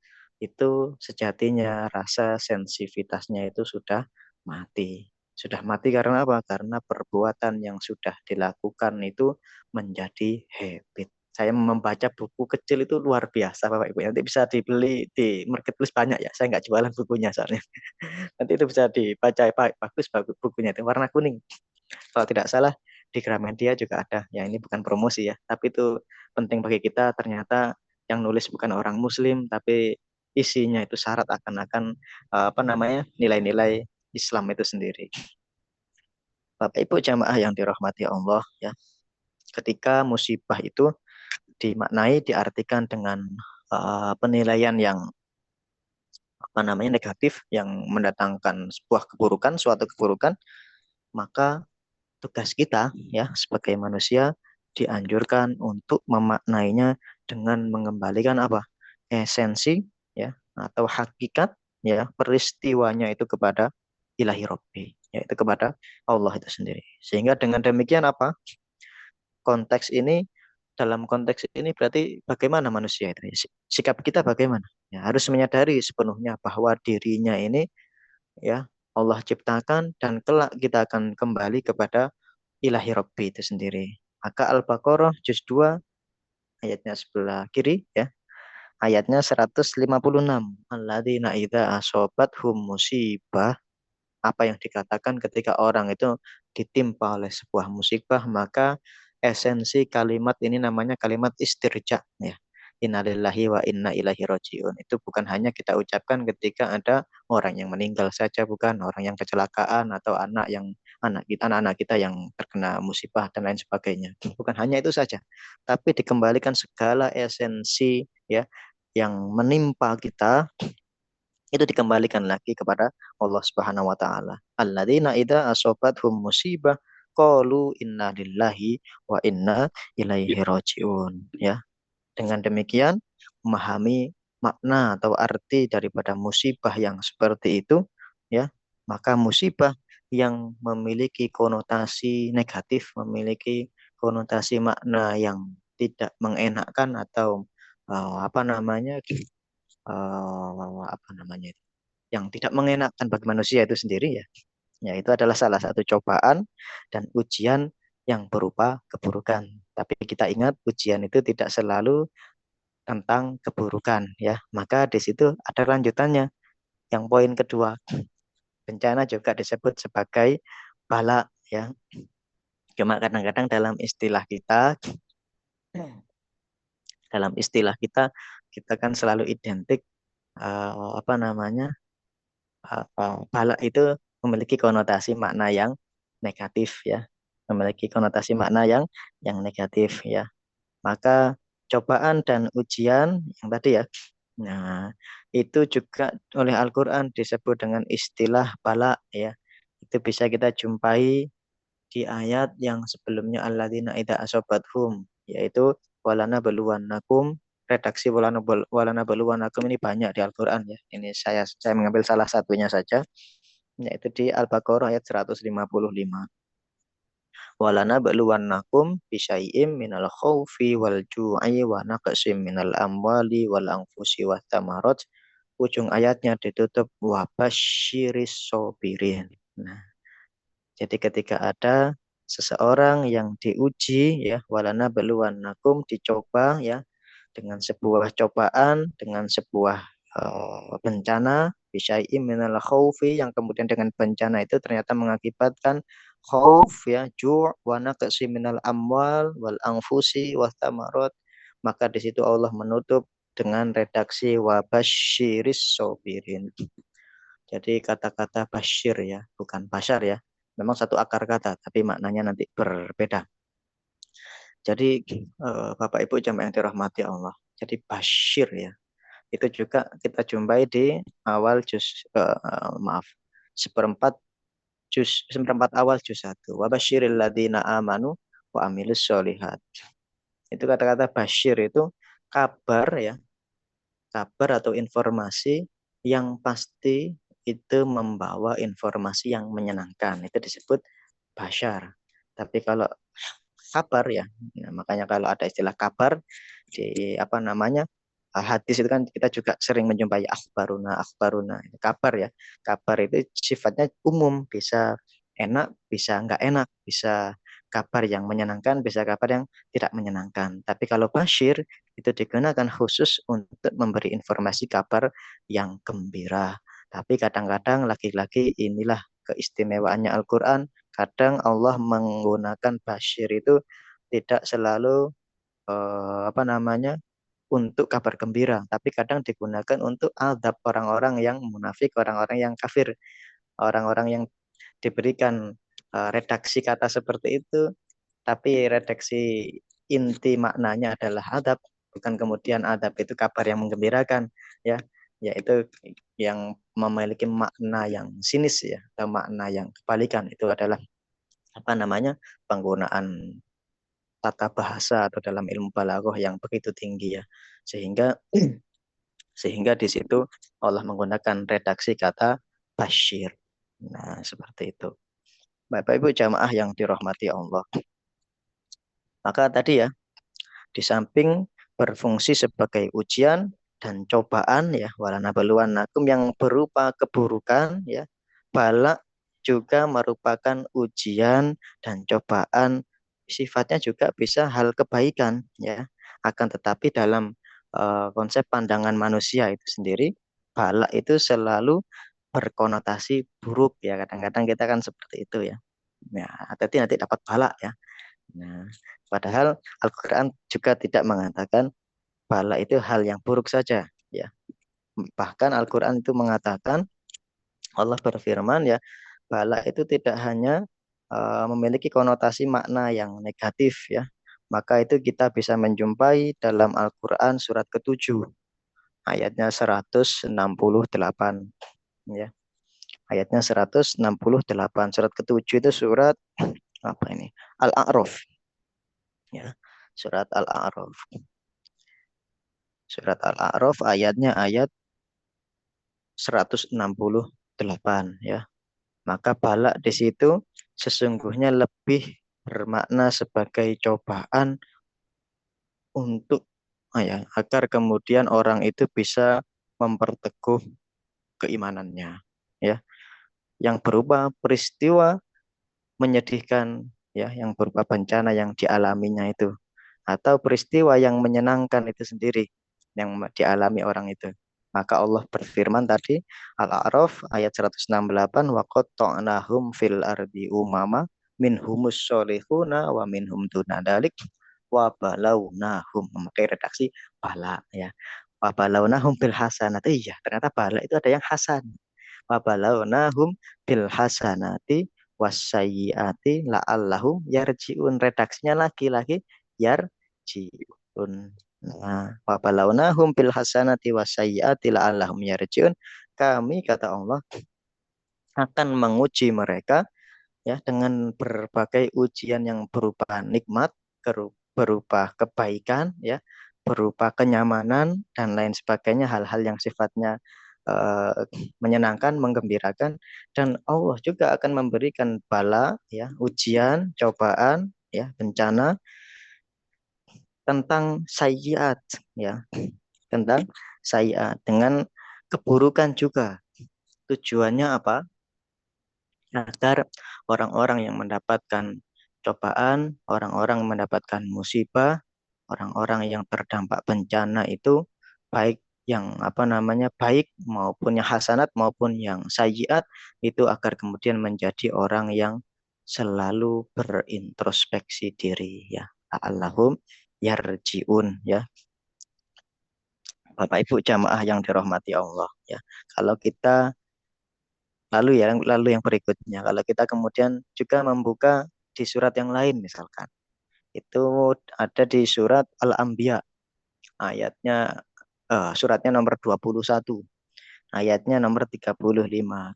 sejatinya rasa sensitivitasnya itu sudah mati. Sudah mati karena apa? Karena perbuatan yang sudah dilakukan itu menjadi habit. Saya membaca buku kecil itu luar biasa Bapak Ibu. Nanti bisa dibeli di marketplace banyak, ya. Saya nggak jualan bukunya soalnya. Nanti itu bisa dibaca, bagus bagus bukunya itu warna kuning. Kalau tidak salah di Gramedia juga ada. Ya, ini bukan promosi, ya. Tapi itu penting bagi kita, ternyata yang nulis bukan orang Muslim, tapi isinya itu syarat akan apa namanya, nilai-nilai Islam itu sendiri. Bapak Ibu jamaah yang dirahmati Allah, ya. Ketika musibah itu dimaknai, diartikan dengan penilaian yang apa namanya negatif, yang mendatangkan sebuah keburukan, suatu keburukan, maka tugas kita, ya, sebagai manusia dianjurkan untuk memaknainya dengan mengembalikan apa? Esensi, ya, atau hakikat, ya, peristiwanya itu kepada ilahi Rabbi. yaitu kepada Allah itu sendiri. Sehingga dengan demikian apa? Konteks ini dalam konteks ini berarti bagaimana manusia itu? Sikap kita bagaimana? Ya, harus menyadari sepenuhnya bahwa dirinya ini ya Allah ciptakan dan kelak kita akan kembali kepada ilahi Rabbi itu sendiri. Maka Al-Baqarah juz 2 ayatnya sebelah kiri ya. Ayatnya 156. Alladzina idza asobathum musibah, apa yang dikatakan ketika orang itu ditimpa oleh sebuah musibah, maka esensi kalimat ini namanya kalimat istirja ya. Innalillahi wa inna ilaihi rajiun. Itu bukan hanya kita ucapkan ketika ada orang yang meninggal saja, bukan orang yang kecelakaan atau anak-anak kita yang terkena musibah dan lain sebagainya. Bukan hanya itu saja, tapi dikembalikan segala esensi ya yang menimpa kita itu dikembalikan lagi kepada Allah Subhanahu wa taala. Alladzina idza asobathum musibah qalu inna lillahi wa inna ilaihi rajiun. Ya, dengan demikian memahami makna atau arti daripada musibah yang seperti itu, ya, maka musibah yang memiliki konotasi negatif, memiliki konotasi makna yang tidak mengenakkan atau apa namanya apa namanya itu yang tidak mengenakkan bagi manusia itu sendiri ya. Ya itu adalah salah satu cobaan dan ujian yang berupa keburukan. Tapi kita ingat ujian itu tidak selalu tentang keburukan ya. Maka di situ ada lanjutannya. Yang poin kedua, bencana juga disebut sebagai bala ya. Cuma kadang-kadang dalam istilah kita kita kan selalu identik apa namanya balak itu memiliki konotasi makna yang negatif ya, memiliki konotasi makna yang negatif ya. Maka cobaan dan ujian yang tadi ya, nah itu juga oleh Al-Quran disebut dengan istilah balak ya. Itu bisa kita jumpai di ayat yang sebelumnya alladzina idza asobathum, yaitu walana beluwanakum. Redaksi walana beluwanakum ini banyak di Al-Quran ya. Ini saya mengambil salah satunya saja, yaitu di Al-Baqarah ayat 155. Walana beluwanakum bisyai'im minal khawfi wal ju'i wa naqsim minal amwali wal anfusi wa thamarat. Ujung ayatnya ditutup wa basyiris sobirin. Nah, jadi ketika ada seseorang yang diuji ya, walana beluwanakum, dicoba ya dengan sebuah cobaan, dengan sebuah bencana, bisyai'im minal khaufi, yang kemudian dengan bencana itu ternyata mengakibatkan khauf ya, ju' wa naqsi minal amwal wal anfusi wa thamarat. Maka di situ Allah menutup dengan redaksi wa basyiris sobirin. Jadi kata-kata basyir ya, bukan basyar ya. Memang satu akar kata, tapi maknanya nanti berbeda. Jadi Bapak Ibu jamaah yang dirahmati Allah. Jadi basyir ya. Itu juga kita jumpai di awal maaf, seperempat seperempat awal juz 1. Wa basyiril ladzina amanu wa amilus solihat. Itu kata-kata basyir itu kabar ya, kabar atau informasi yang pasti itu membawa informasi yang menyenangkan. Itu disebut basyar. Tapi kalau kabar ya, nah, makanya kalau ada istilah kabar di apa namanya hadis itu kan kita juga sering menjumpai akhbaruna akhbaruna, kabar ya. Kabar itu sifatnya umum, bisa enak bisa nggak enak, bisa kabar yang menyenangkan, bisa kabar yang tidak menyenangkan. Tapi kalau basyir itu digunakan khusus untuk memberi informasi kabar yang gembira. Tapi kadang-kadang lagi-lagi inilah keistimewaannya Al-Quran. Kadang Allah menggunakan basyir itu tidak selalu apa namanya untuk kabar gembira, tapi kadang digunakan untuk adab orang-orang yang munafik, orang-orang yang kafir, orang-orang yang diberikan redaksi kata seperti itu, tapi redaksi inti maknanya adalah adab, bukan kemudian adab itu kabar yang menggembirakan, ya, yaitu yang memiliki makna yang sinis ya, atau makna yang kebalikan. Itu adalah apa namanya penggunaan tata bahasa atau dalam ilmu balaghah yang begitu tinggi ya, sehingga sehingga di situ Allah menggunakan redaksi kata basyir. Nah, seperti itu. Bapak Ibu jamaah yang dirahmati Allah. Maka tadi ya, di samping berfungsi sebagai ujian dan cobaan ya, walanabluwannakum yang berupa keburukan ya, bala juga merupakan ujian dan cobaan, sifatnya juga bisa hal kebaikan ya. Akan tetapi dalam konsep pandangan manusia itu sendiri, bala itu selalu berkonotasi buruk ya. Kadang-kadang kita kan seperti itu ya. Ya, hati-hati nanti dapat bala ya. Nah, padahal Al-Quran juga tidak mengatakan bala itu hal yang buruk saja. Ya, bahkan Al-Quran itu mengatakan, Allah berfirman ya, bala itu tidak hanya memiliki konotasi makna yang negatif ya. Maka itu kita bisa menjumpai dalam Al-Quran surat ke-7 ayatnya 168 ya. Ayatnya 168, surat ke-7 itu surat apa ini? Al-A'raf ya. Surat Al-A'raf. Surat Al-A'raf ayatnya ayat 168 ya. Maka balak di situ sesungguhnya lebih bermakna sebagai cobaan untuk ya, agar kemudian orang itu bisa memperteguh keimanannya ya. Yang berupa peristiwa menyedihkan ya, yang berupa bencana yang dialaminya itu, atau peristiwa yang menyenangkan itu sendiri yang dialami orang itu. Maka Allah berfirman tadi Al-A'raf ayat 168, wa qatta'nahum fil ardi umama minhumus solihuna wa minhum dunadalik wa balawnahum, memakai redaksi bala ya. Wa balawnahum bil hasanati, iya ternyata bala itu ada yang hasan. Wa balawnahum bil hasanati wasayyiati la'allahum yarji'un, redaksinya lagi-lagi yarji'un. Nah, wa balawnahum bil hasanati wasayyiati la'allahum yarji'un. Kami kata Allah akan menguji mereka ya dengan berbagai ujian yang berupa nikmat, berupa kebaikan ya, berupa kenyamanan dan lain sebagainya, hal-hal yang sifatnya eh, menyenangkan, menggembirakan, dan Allah juga akan memberikan bala ya, ujian, cobaan ya, bencana tentang sayyiat ya, tentang sayyiat dengan keburukan juga. Tujuannya apa? Agar orang-orang yang mendapatkan cobaan, orang-orang mendapatkan musibah, orang-orang yang terdampak bencana itu baik yang apa namanya baik maupun yang hasanat maupun yang sayyiat itu agar kemudian menjadi orang yang selalu berintrospeksi diri ya. Allahum yarjiun ya. Bapak Ibu jamaah yang dirahmati Allah ya. Kalau kita lalu yang berikutnya, kalau kita kemudian juga membuka di surat yang lain misalkan, itu ada di surat Al-Anbiya, ayatnya suratnya nomor 21, ayatnya nomor 35.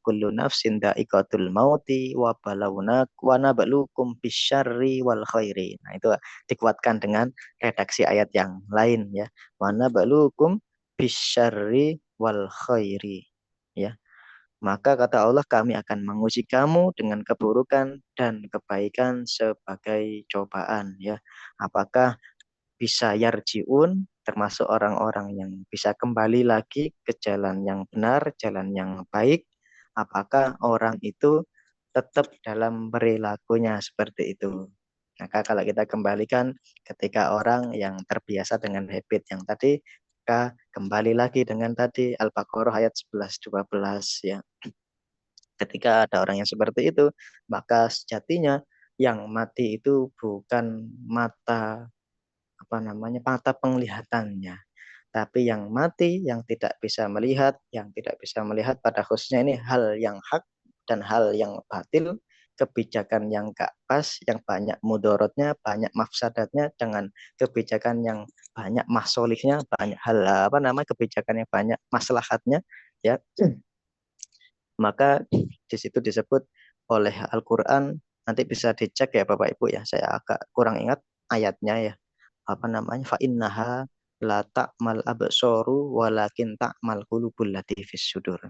Kullu nafsin dha'iqatul mauti wa balawna wa nabluukum bisyarri wal khairi. Nah, itu dikuatkan dengan redaksi ayat yang lain ya. Wa nabluukum bisyarri wal khairi. Ya. Maka kata Allah, kami akan menguji kamu dengan keburukan dan kebaikan sebagai cobaan ya. Apakah bisa yarjiun, termasuk orang-orang yang bisa kembali lagi ke jalan yang benar, jalan yang baik? Apakah orang itu tetap dalam perilakunya seperti itu? Maka kalau kita kembalikan ketika orang yang terbiasa dengan habit yang tadi, maka kembali lagi dengan tadi Al-Baqarah ayat 11 12 ya. Ketika ada orang yang seperti itu, maka sejatinya yang mati itu bukan mata apa namanya mata penglihatannya, tapi yang mati yang tidak bisa melihat, yang tidak bisa melihat pada khususnya ini hal yang hak dan hal yang batil, kebijakan yang gak pas, yang banyak mudorotnya, banyak mafsadatnya, dengan kebijakan yang banyak masolihnya, banyak hal apa namanya kebijakan yang banyak maslahatnya, ya maka di situ disebut oleh Al-Quran, nanti bisa dicek ya Bapak Ibu ya, saya agak kurang ingat ayatnya ya, apa namanya, fa innaha la ta'mal absaru walakin ta'mal qulubul lati fis sudur.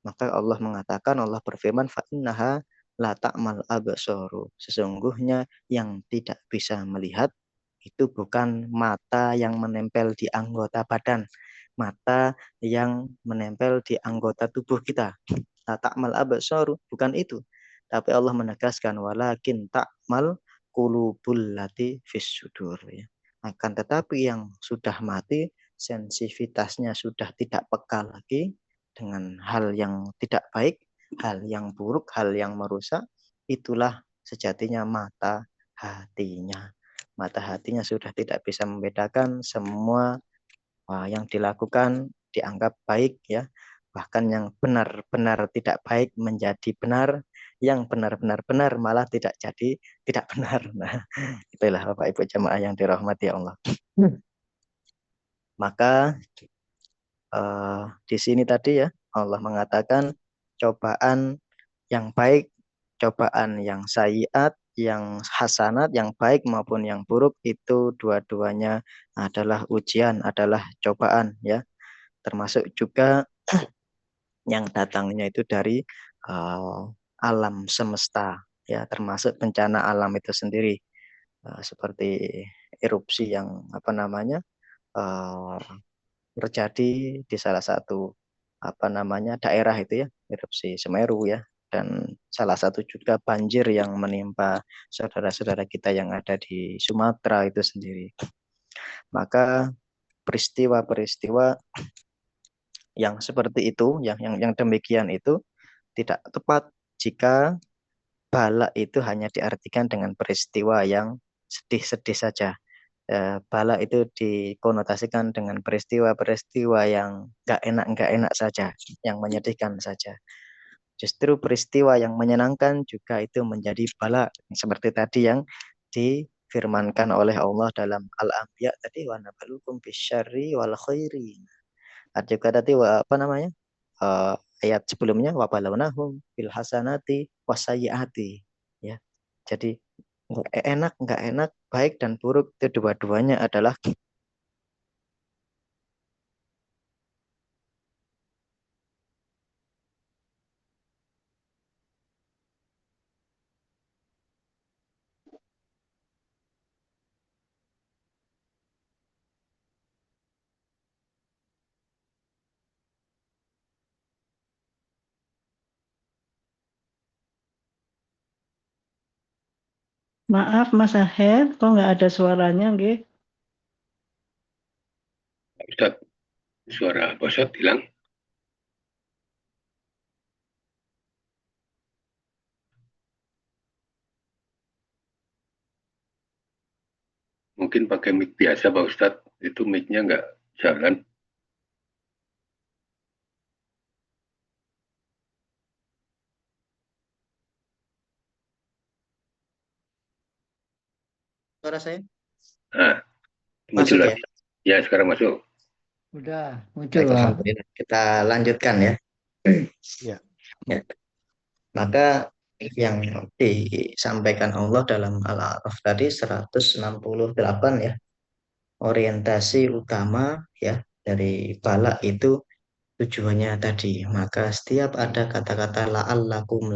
Maka Allah mengatakan, Allah berfirman fa innaha la ta'mal absaru. Sesungguhnya yang tidak bisa melihat itu bukan mata yang menempel di anggota badan, mata yang menempel di anggota tubuh kita. La ta'mal absaru, bukan itu. Tapi Allah menegaskan walakin ta'mal qulubul lati fis sudur, ya. Akan tetapi yang sudah mati sensitivitasnya sudah tidak peka lagi dengan hal yang tidak baik, hal yang buruk, hal yang merusak, itulah sejatinya mata hatinya. Mata hatinya sudah tidak bisa membedakan semua yang dilakukan dianggap baik, ya. Bahkan yang benar-benar tidak baik menjadi benar, yang benar-benar benar malah tidak jadi tidak benar. Nah, itulah Bapak Ibu jamaah yang dirahmati Allah. Maka di sini tadi ya Allah mengatakan cobaan yang baik, cobaan yang sayiat, yang hasanat, yang baik maupun yang buruk itu dua-duanya adalah ujian, adalah cobaan, ya. Termasuk juga yang datangnya itu dari uh, alam semesta, ya, termasuk bencana alam itu sendiri, seperti erupsi yang apa namanya uh, terjadi di salah satu apa namanya daerah itu, ya, erupsi Semeru, ya, dan salah satu juga banjir yang menimpa saudara-saudara kita yang ada di Sumatera itu sendiri. Maka peristiwa-peristiwa yang seperti itu, yang demikian itu tidak tepat jika bala itu hanya diartikan dengan peristiwa yang sedih-sedih saja. Bala itu dikonotasikan dengan peristiwa-peristiwa yang nggak enak saja, yang menyedihkan saja. Justru peristiwa yang menyenangkan juga itu menjadi bala, seperti tadi yang difirmankan oleh Allah dalam Al-Anbiya tadi, wa nabalukum bisyarri wal khairi. Ada juga tadi apa namanya? Uh, ayat sebelumnya wa balawnahum bil hasanati wasayyiati, ya. Jadi nggak enak, baik dan buruk itu dua-duanya adalah Maaf Mas Aher, kok nggak ada suaranya, nggih? Ustaz, suara Pak Ustaz hilang. Mungkin pakai mic biasa Pak Ustaz, itu mic-nya nggak jalan. suara saya Nah, muncul masuk, ya. lagi. Ya, sekarang masuk. Udah muncul Baik, lah. alhamdulillah. Kita lanjutkan, ya. Ya. Ya. Maka yang disampaikan Allah dalam Al-A'raf tadi 168, ya, orientasi utama, ya, dari bala itu tujuannya tadi. Maka setiap ada kata-kata la'allahum,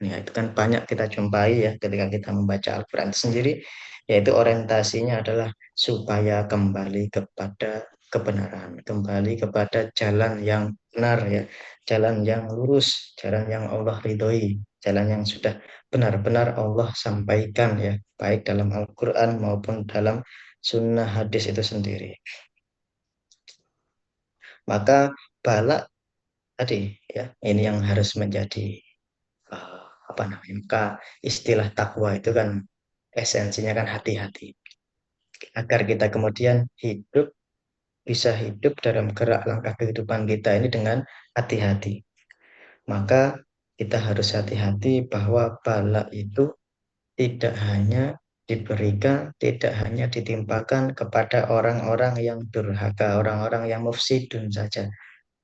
ya, itu kan banyak kita jumpai, ya, ketika kita membaca Al-Quran sendiri, yaitu orientasinya adalah supaya kembali kepada kebenaran, kembali kepada jalan yang benar, ya, jalan yang lurus, jalan yang Allah ridhoi, jalan yang sudah benar-benar Allah sampaikan, ya, baik dalam Al-Quran maupun dalam sunnah hadis itu sendiri. Maka balak tadi, ya, ini yang harus menjadi uh, apa namanya, maka istilah takwa itu kan esensinya kan hati-hati, agar kita kemudian bisa hidup dalam gerak langkah kehidupan kita ini dengan hati-hati. Maka kita harus hati-hati bahwa bala itu tidak hanya diberikan, tidak hanya ditimpakan kepada orang-orang yang durhaka, orang-orang yang mufsidun saja.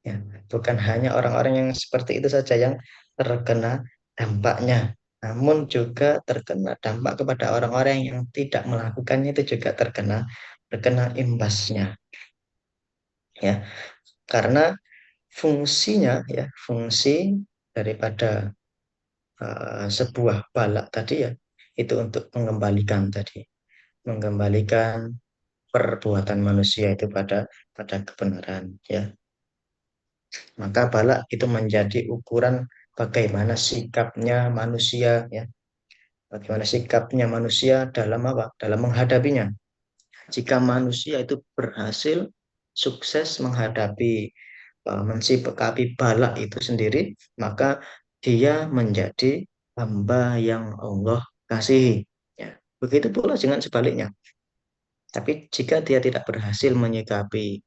Ya, bukan hanya orang-orang yang seperti itu saja yang terkena dampaknya, namun juga terkena dampak kepada orang-orang yang tidak melakukannya, itu juga terkena imbasnya, ya. Karena fungsinya, ya, fungsi daripada sebuah bala tadi ya, itu untuk mengembalikan perbuatan manusia itu pada kebenaran ya. Maka bala itu menjadi ukuran bagaimana sikapnya manusia ya. Bagaimana sikapnya manusia dalam apa? Dalam menghadapinya. Jika manusia itu berhasil sukses menghadapi mensikapi bala itu sendiri, maka dia menjadi hamba yang Allah kasihi. Ya. Begitu pula dengan sebaliknya. Tapi jika dia tidak berhasil menyikapi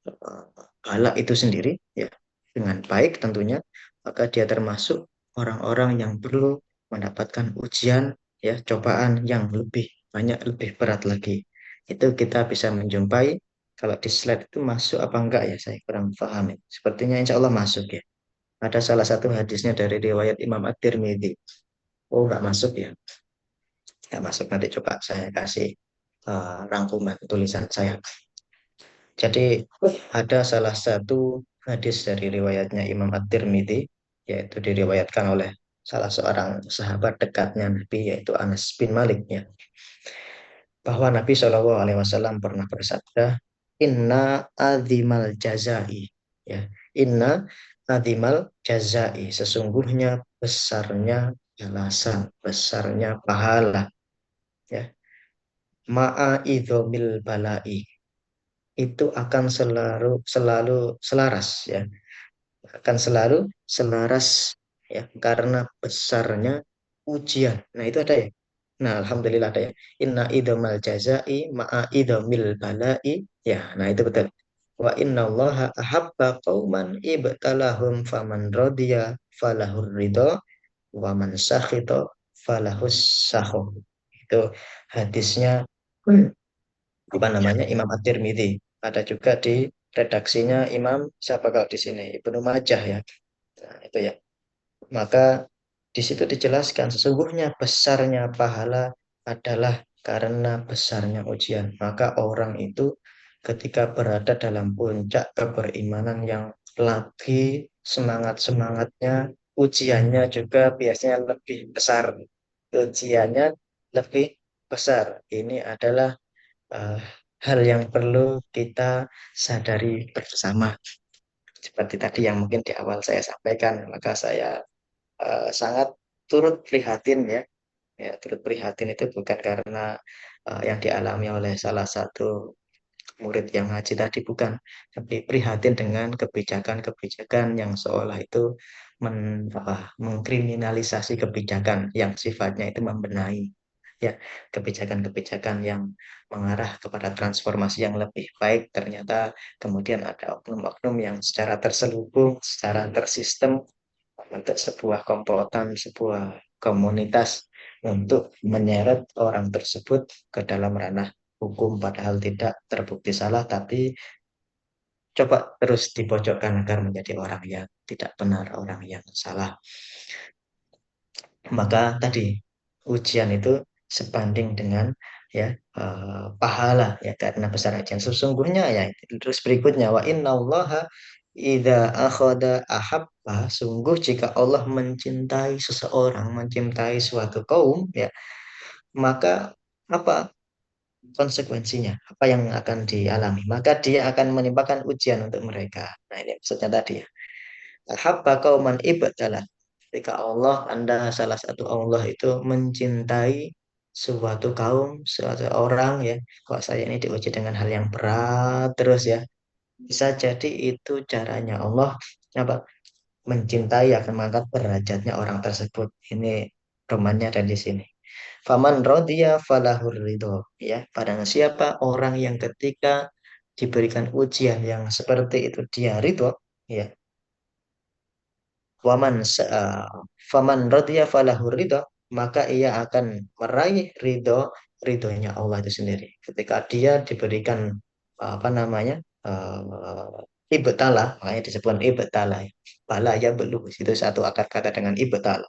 eh, bala itu sendiri, ya dengan baik tentunya, maka dia termasuk orang-orang yang perlu mendapatkan ujian, ya cobaan yang lebih banyak, lebih berat lagi. Itu kita bisa menjumpai. Kalau di slide itu masuk apa enggak ya, saya kurang paham. Sepertinya insya Allah masuk ya. Ada salah satu hadisnya dari riwayat Imam At-Tirmidzi. Oh, enggak masuk ya. Enggak masuk, nanti coba saya kasih rangkuman tulisan saya. Jadi ada salah satu hadis dari riwayatnya Imam At-Tirmidzi, yaitu diriwayatkan oleh salah seorang sahabat dekatnya Nabi, yaitu Anas bin Malik ya, bahwa Nabi SAW pernah bersabda, Inna azimal jazai, ya, Inna azimal jazai, sesungguhnya besarnya balasan, besarnya pahala, ya, ma'a idzomil balai, itu akan selalu selaras ya, akan selalu selaras ya, karena besarnya ujian. Nah itu ada ya. Nah alhamdulillah ada ya. Inna idomal jazai ma'a idomil balai, ya. Nah itu betul. Wa inna allaha ahabba qauman ibtalahum faman radiya falahur ridho wa man sakhita falahus sakho. Itu hadisnya apa namanya Imam At-Tirmidzi. Ada juga di redaksinya Imam siapa kalau di sini Ibnu Majah ya. Nah, itu ya. Maka di situ dijelaskan sesungguhnya besarnya pahala adalah karena besarnya ujian. Maka orang itu ketika berada dalam puncak keberimanan yang lagi semangat-semangatnya, ujiannya juga biasanya lebih besar. Ujiannya lebih besar. Ini adalah eh, hal yang perlu kita sadari bersama. Seperti tadi yang mungkin di awal saya sampaikan, maka saya sangat turut prihatin ya. Ya, turut prihatin itu bukan karena yang dialami oleh salah satu murid yang ngaji tadi, bukan, tapi prihatin dengan kebijakan-kebijakan yang seolah itu mengkriminalisasi kebijakan yang sifatnya itu membenahi ya, kebijakan-kebijakan yang mengarah kepada transformasi yang lebih baik, ternyata kemudian ada oknum-oknum yang secara terselubung, secara tersistem untuk sebuah komplotan, sebuah komunitas untuk menyeret orang tersebut ke dalam ranah hukum, padahal tidak terbukti salah, tapi coba terus dipojokkan agar menjadi orang yang tidak benar, orang yang salah. Maka tadi ujian itu sebanding dengan ya pahala ya, karena besar ujian sesungguhnya ya. Terus berikutnya, wa innallaha idza akhadha ahabba, sungguh jika Allah mencintai seseorang, mencintai suatu kaum ya, maka apa konsekuensinya, apa yang akan dialami, maka dia akan menimpakan ujian untuk mereka. Nah ini maksudnya tadi ya, ahabba qauman ibtalah, ketika Allah, Anda salah satu Allah itu mencintai suatu kaum, suatu orang ya, kok saya ini diuji dengan hal yang berat terus ya, bisa jadi itu caranya Allah apa, mencintai, akan mengangkat derajatnya orang tersebut. Ini romannya ada di sini. Faman rodiya falahur ridho. Ya, pada siapa orang yang ketika diberikan ujian yang seperti itu dia ridho, ya. Faman rodiya falahur ridho, maka ia akan meraih ridhonya Allah itu sendiri. Ketika dia diberikan apa namanya ibtala, makanya disebut ibtala. Bala ya belum, itu satu akar kata dengan ibtala.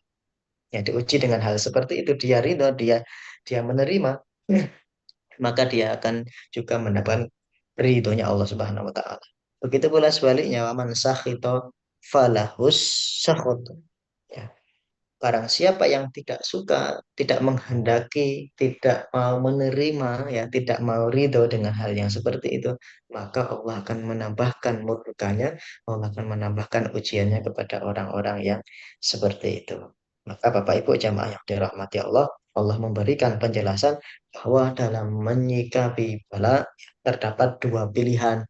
Ya diuji dengan hal seperti itu, dia ridho, dia menerima, maka dia akan juga mendapatkan ridhonya Allah Subhanahu wa taala. Begitu pula sebaliknya, waman sakhito falahus sakhut. Barang siapa yang tidak suka, tidak menghendaki, tidak mau menerima, ya, tidak mau ridho dengan hal yang seperti itu, maka Allah akan menambahkan murkanya, Allah akan menambahkan ujiannya kepada orang-orang yang seperti itu. Maka Bapak Ibu jamaah yang dirahmati Allah, Allah memberikan penjelasan bahwa dalam menyikapi bala terdapat dua pilihan,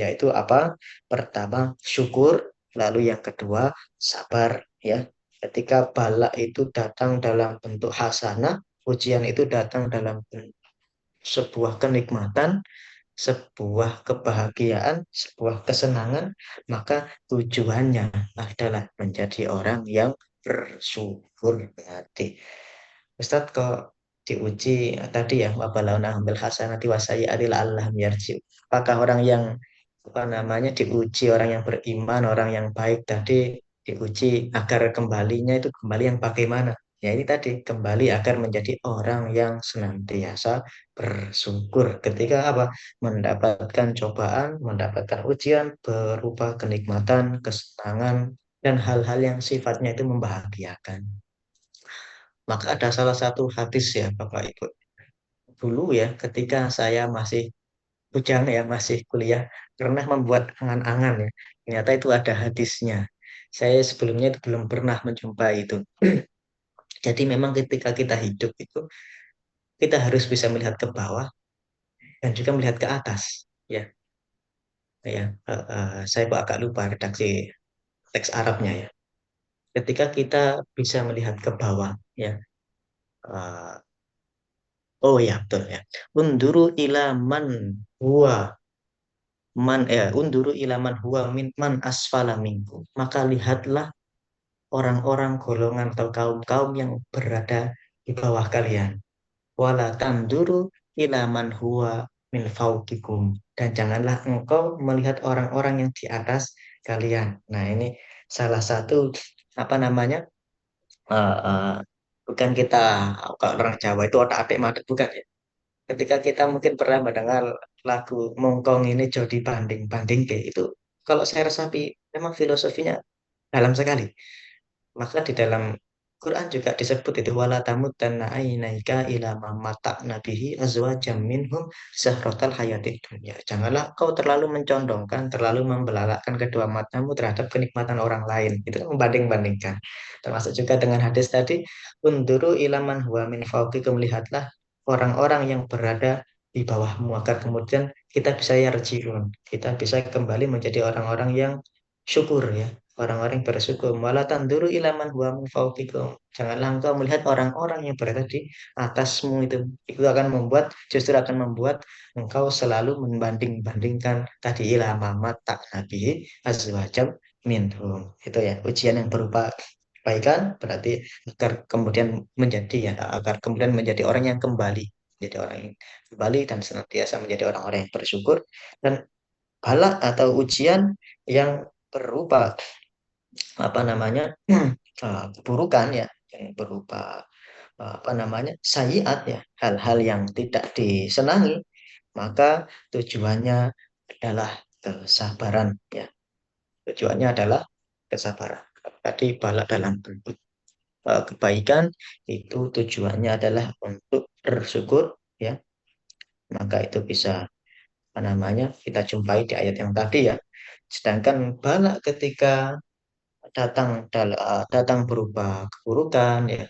yaitu apa? Pertama, syukur, lalu yang kedua, sabar, ya. Ketika bala itu datang dalam bentuk hasanah, ujian itu datang dalam bentuk sebuah kenikmatan, sebuah kebahagiaan, sebuah kesenangan, maka tujuannya adalah menjadi orang yang bersyukur hati. Ustadz kok diuji tadi ya, wabalauna ambil hasanati wasayyi'ati la'allahum yarji'un. Apakah orang yang apa namanya diuji, orang yang beriman, orang yang baik tadi diuji agar kembalinya itu kembali yang bagaimana? Ya ini tadi kembali agar menjadi orang yang senantiasa bersyukur ketika apa? Mendapatkan cobaan, mendapatkan ujian berupa kenikmatan, kesenangan, dan hal-hal yang sifatnya itu membahagiakan. Maka ada salah satu hadis ya Bapak Ibu. Dulu ya ketika saya masih bujang ya, masih kuliah, pernah membuat angan-angan ya. Ternyata itu ada hadisnya. Saya sebelumnya itu belum pernah menjumpai itu. Jadi memang ketika kita hidup itu, kita harus bisa melihat ke bawah dan juga melihat ke atas. Ya, saya kok agak lupa redaksi teks Arabnya ya. Ketika kita bisa melihat ke bawah, ya, eh, oh ya betul ya. Unduru ila man huwa unduru ila man huwa min man asfala minkum. Maka lihatlah orang-orang golongan atau kaum-kaum yang berada di bawah kalian. Wala tanduru ila man huwa min fauqikum. Dan janganlah engkau melihat orang-orang yang di atas kalian. Nah, ini salah satu apa namanya? eh, eh, bukan kita kalau orang Jawa itu otak-atik mati bukan ya. Ketika kita mungkin pernah mendengar lagu Mongkong ini Jodi Banding ke itu, kalau saya resapi memang filosofinya dalam sekali. Maka di dalam Quran juga disebut itu wala tamutanna ainaika ila ma mata'na bihi azwajam minhum zahratal hayatid dunya. Janganlah kau terlalu mencondongkan, terlalu membelalakkan kedua matamu terhadap kenikmatan orang lain. Itu kan membanding-bandingkan. Termasuk juga dengan hadis tadi, unduru ilaman huwa min fauqikum, lihatlah orang-orang yang berada di bawahmu agar kemudian kita bisa yarjiun. Kita bisa kembali menjadi orang-orang yang syukur ya, orang-orang yang bersyukur. Wala tanduru ilaman huwa min fauqikum. Janganlah engkau melihat orang-orang yang berada di atasmu itu. Itu akan membuat, justru akan membuat engkau selalu membanding-bandingkan tadi ilama mata nabi azwajam minhum. Itu ya, ujian yang berupa kebaikan berarti agar kemudian menjadi ya, agar kemudian menjadi orang yang kembali, menjadi orang yang kembali dan senantiasa menjadi orang-orang yang bersyukur, dan bala atau ujian yang berupa apa namanya keburukan ya, yang berupa apa namanya sayiat ya, hal-hal yang tidak disenangi, maka tujuannya adalah kesabaran ya, tujuannya adalah kesabaran. Tadi bala dalam bentuk kebaikan itu tujuannya adalah untuk bersyukur ya, maka itu bisa apa namanya kita jumpai di ayat yang tadi ya. Sedangkan bala ketika datang berupa keburukan ya,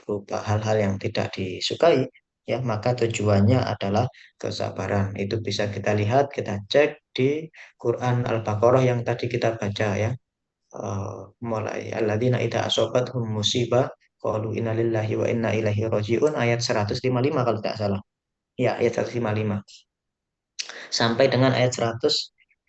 berupa hal-hal yang tidak disukai ya, maka tujuannya adalah kesabaran. Itu bisa kita lihat, kita cek di Quran Al-Baqarah yang tadi kita baca ya. Mulai alladzina idza asobathum musibah qalu inna lillahi wa inna ilaihi rajiun, ayat 155 kalau tidak salah. Ya, ayat 155 sampai dengan ayat 157.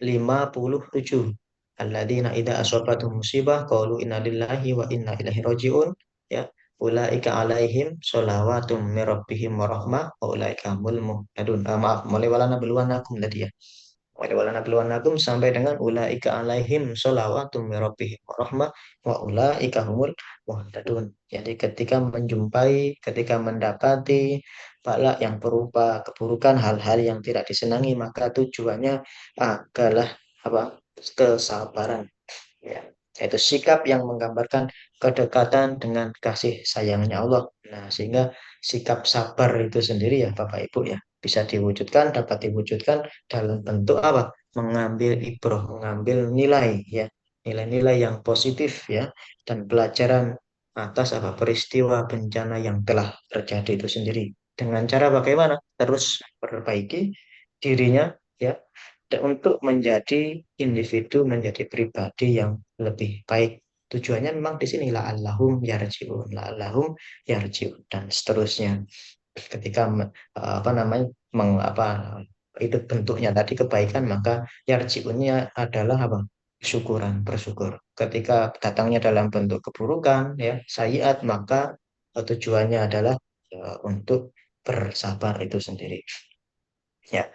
Alladzina idza asobathum musibah qalu inna lillahi wa inna ilaihi rajiun, ya. Ulaika alaihim sholawatun min rabbihim wa rahmah wa ulaika humul muhtadun. Maaf, mulai wala nabluwanakum tadi ya. Wala nabluwanakum sampai dengan ulaika alaihim sholawatun min rabbihim wa rahmah wa ulaika humul muhtadun. Jadi ketika menjumpai, ketika mendapati bala yang berupa keburukan, hal-hal yang tidak disenangi, maka tujuannya adalah apa? Kesabaran ya, yaitu sikap yang menggambarkan kedekatan dengan kasih sayangnya Allah. Nah, sehingga sikap sabar itu sendiri ya Bapak Ibu ya bisa diwujudkan, dapat diwujudkan dalam bentuk apa? Mengambil ibrah, mengambil nilai ya, nilai-nilai yang positif ya, dan pelajaran atas apa peristiwa bencana yang telah terjadi itu sendiri. Dengan cara bagaimana? Terus perbaiki dirinya ya, dan untuk menjadi individu, menjadi pribadi yang lebih baik. Tujuannya memang di sini la'allahum yarji'un, la'allahum yarji'un dan seterusnya. Ketika apa namanya itu bentuknya tadi kebaikan, maka yarji'unnya adalah apa? Syukuran, bersyukur. Ketika datangnya dalam bentuk keburukan ya, sayiat, maka tujuannya adalah untuk bersabar itu sendiri. Ya,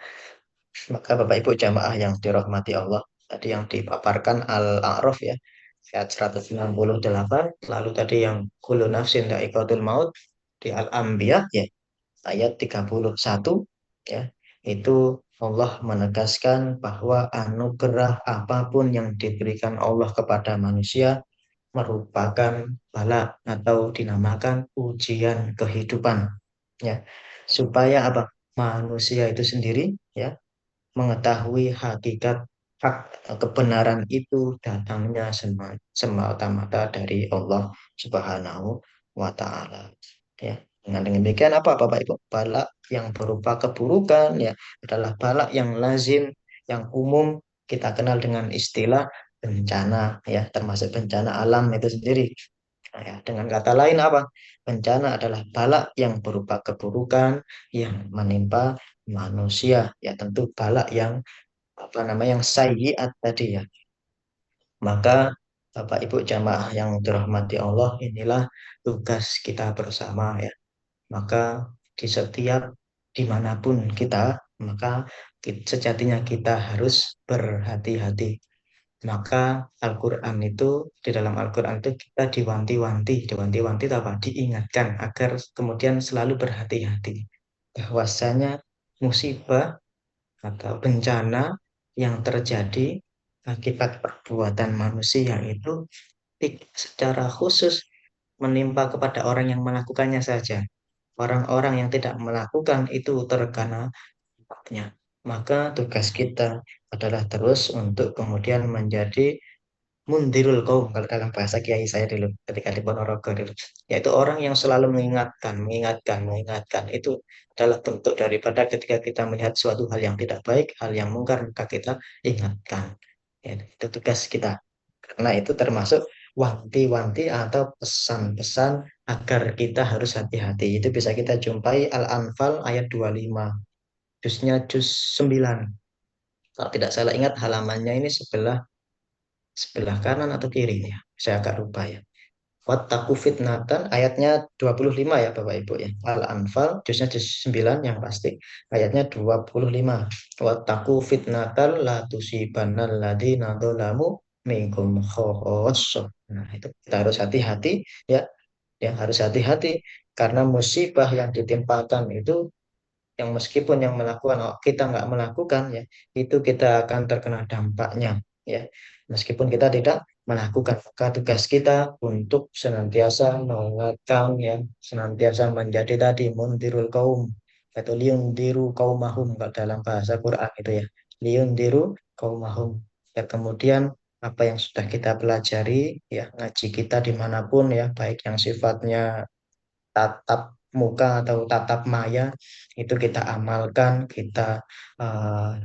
maka Bapak Ibu jamaah yang dirahmati Allah, tadi yang dipaparkan Al-A'raf ya, ayat 168, lalu tadi yang kullu nafsin dha'iqatul maut di Al-Anbiya ya, ayat 31 ya, itu Allah menegaskan bahwa anugerah apapun yang diberikan Allah kepada manusia merupakan bala atau dinamakan ujian kehidupan ya, supaya apa? Manusia itu sendiri ya mengetahui hakikat hak kebenaran itu datangnya semata-mata dari Allah Subhanahu wa Ta'ala. Ya. Dengan demikian apa Bapak Ibu? Balak yang berupa keburukan ya adalah balak yang lazim, yang umum kita kenal dengan istilah bencana ya, termasuk bencana alam itu sendiri. Nah, ya, dengan kata lain apa? Bencana adalah balak yang berupa keburukan yang menimpa manusia. Ya tentu balak yang apa namanya yang sayyiat tadi ya. Maka Bapak Ibu jamaah yang dirahmati Allah, inilah tugas kita bersama ya. Maka di setiap dimanapun kita, maka sejatinya kita harus berhati-hati. Maka Al-Quran itu, di dalam Al-Quran itu kita diwanti-wanti itu apa? Diingatkan agar kemudian selalu berhati-hati. Bahwasanya musibah atau bencana yang terjadi akibat perbuatan manusia itu secara khusus menimpa kepada orang yang melakukannya saja. Orang-orang yang tidak melakukan itu terkena dampaknya. Maka tugas kita adalah terus untuk kemudian menjadi mundirul kaum kalau dalam bahasa kiai saya dulu ketika di Ponorogo dulu, yaitu orang yang selalu mengingatkan itu adalah bentuk daripada ketika kita melihat suatu hal yang tidak baik, hal yang mungkar, maka kita ingatkan ya, itu tugas kita karena itu termasuk wanti-wanti atau pesan-pesan agar kita harus hati-hati. Itu bisa kita jumpai Al-Anfal ayat 25, juz 9 kalau tidak salah ingat halamannya ini sebelah kanan atau kiri ya. Saya agak lupa ya. Wattaqu fitnatan ayatnya 25 ya Bapak Ibu ya. Al-Anfal juz 9 yang pasti ayatnya 25. Wattaqu fitnatan la tusibannal ladzina dzalamu minkum khassah. Nah, itu kita harus hati-hati ya. Yang harus hati-hati karena musibah yang ditimpakan itu yang meskipun yang melakukan kita nggak melakukan ya itu kita akan terkena dampaknya ya meskipun kita tidak melakukan maka tugas kita untuk senantiasa mengingatkan ya senantiasa menjadi tadi mundirul kaum atau liundiru kaumahum kalau dalam bahasa Quran itu ya liundiru kaumahum ya kemudian apa yang sudah kita pelajari ya ngaji kita dimanapun ya baik yang sifatnya tatap muka atau tatap maya itu kita amalkan, kita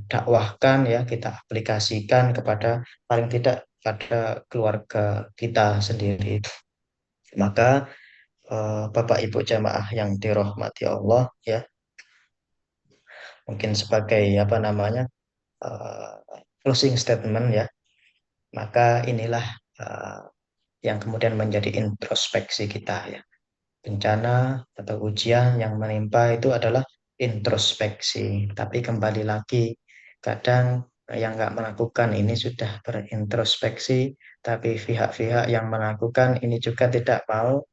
dakwahkan ya, kita aplikasikan kepada paling tidak pada keluarga kita sendiri. Maka Bapak Ibu jamaah yang dirahmati Allah ya, mungkin sebagai apa namanya eh, closing statement ya, maka inilah eh, yang kemudian menjadi introspeksi kita ya. Bencana atau ujian yang menimpa itu adalah introspeksi. Tapi kembali lagi, kadang yang nggak melakukan ini sudah berintrospeksi, tapi pihak-pihak yang melakukan ini juga tidak mau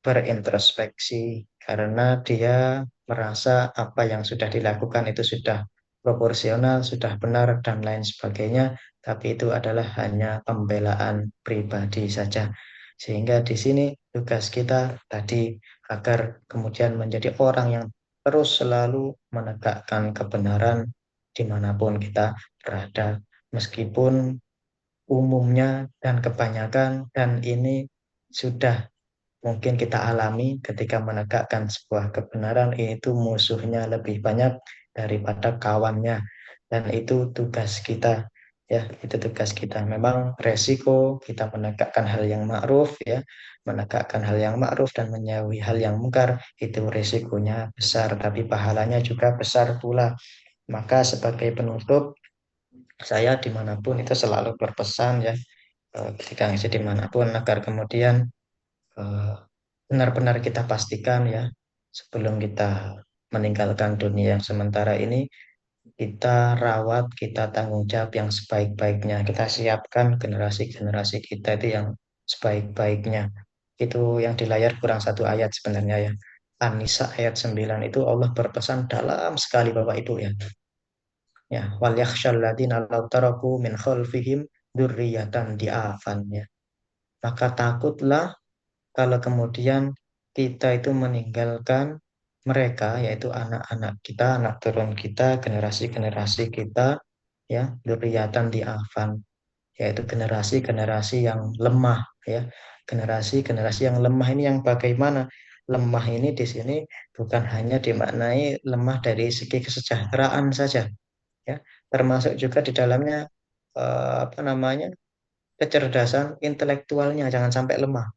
berintrospeksi karena dia merasa apa yang sudah dilakukan itu sudah proporsional, sudah benar, dan lain sebagainya. Tapi itu adalah hanya pembelaan pribadi saja. Sehingga di sini tugas kita tadi agar kemudian menjadi orang yang terus selalu menegakkan kebenaran dimanapun kita berada. Meskipun umumnya dan kebanyakan, dan ini sudah mungkin kita alami ketika menegakkan sebuah kebenaran, itu musuhnya lebih banyak daripada kawannya. Dan itu tugas kita, ya, itu tugas kita. Memang resiko kita menegakkan hal yang ma'ruf, ya, menegakkan hal yang ma'ruf dan menjauhi hal yang mungkar, itu resikonya besar, tapi pahalanya juga besar pula. Maka sebagai penutup, saya dimanapun itu selalu berpesan, ya, ketika ngisi dimanapun, agar kemudian eh, benar-benar kita pastikan, ya, sebelum kita meninggalkan dunia yang sementara ini, kita rawat, kita tanggung jawab yang sebaik-baiknya. Kita siapkan generasi-generasi kita itu yang sebaik-baiknya. Itu yang di layar kurang satu ayat sebenarnya, ya. An-Nisa ayat 9 itu Allah berpesan dalam sekali Bapak Ibu, ya. Ya, wal yakhshal ladzina law taraku min khalfihim dzurriyyatan di'afan, ya. Maka takutlah kalau kemudian kita itu meninggalkan mereka, yaitu anak-anak kita, anak turun kita, generasi-generasi kita, ya, dzurriyyatan di'afan, yaitu generasi-generasi yang lemah, ya. Generasi-generasi yang lemah ini yang bagaimana? Lemah ini di sini bukan hanya dimaknai lemah dari segi kesejahteraan saja, ya, termasuk juga di dalamnya apa namanya, kecerdasan intelektualnya jangan sampai lemah,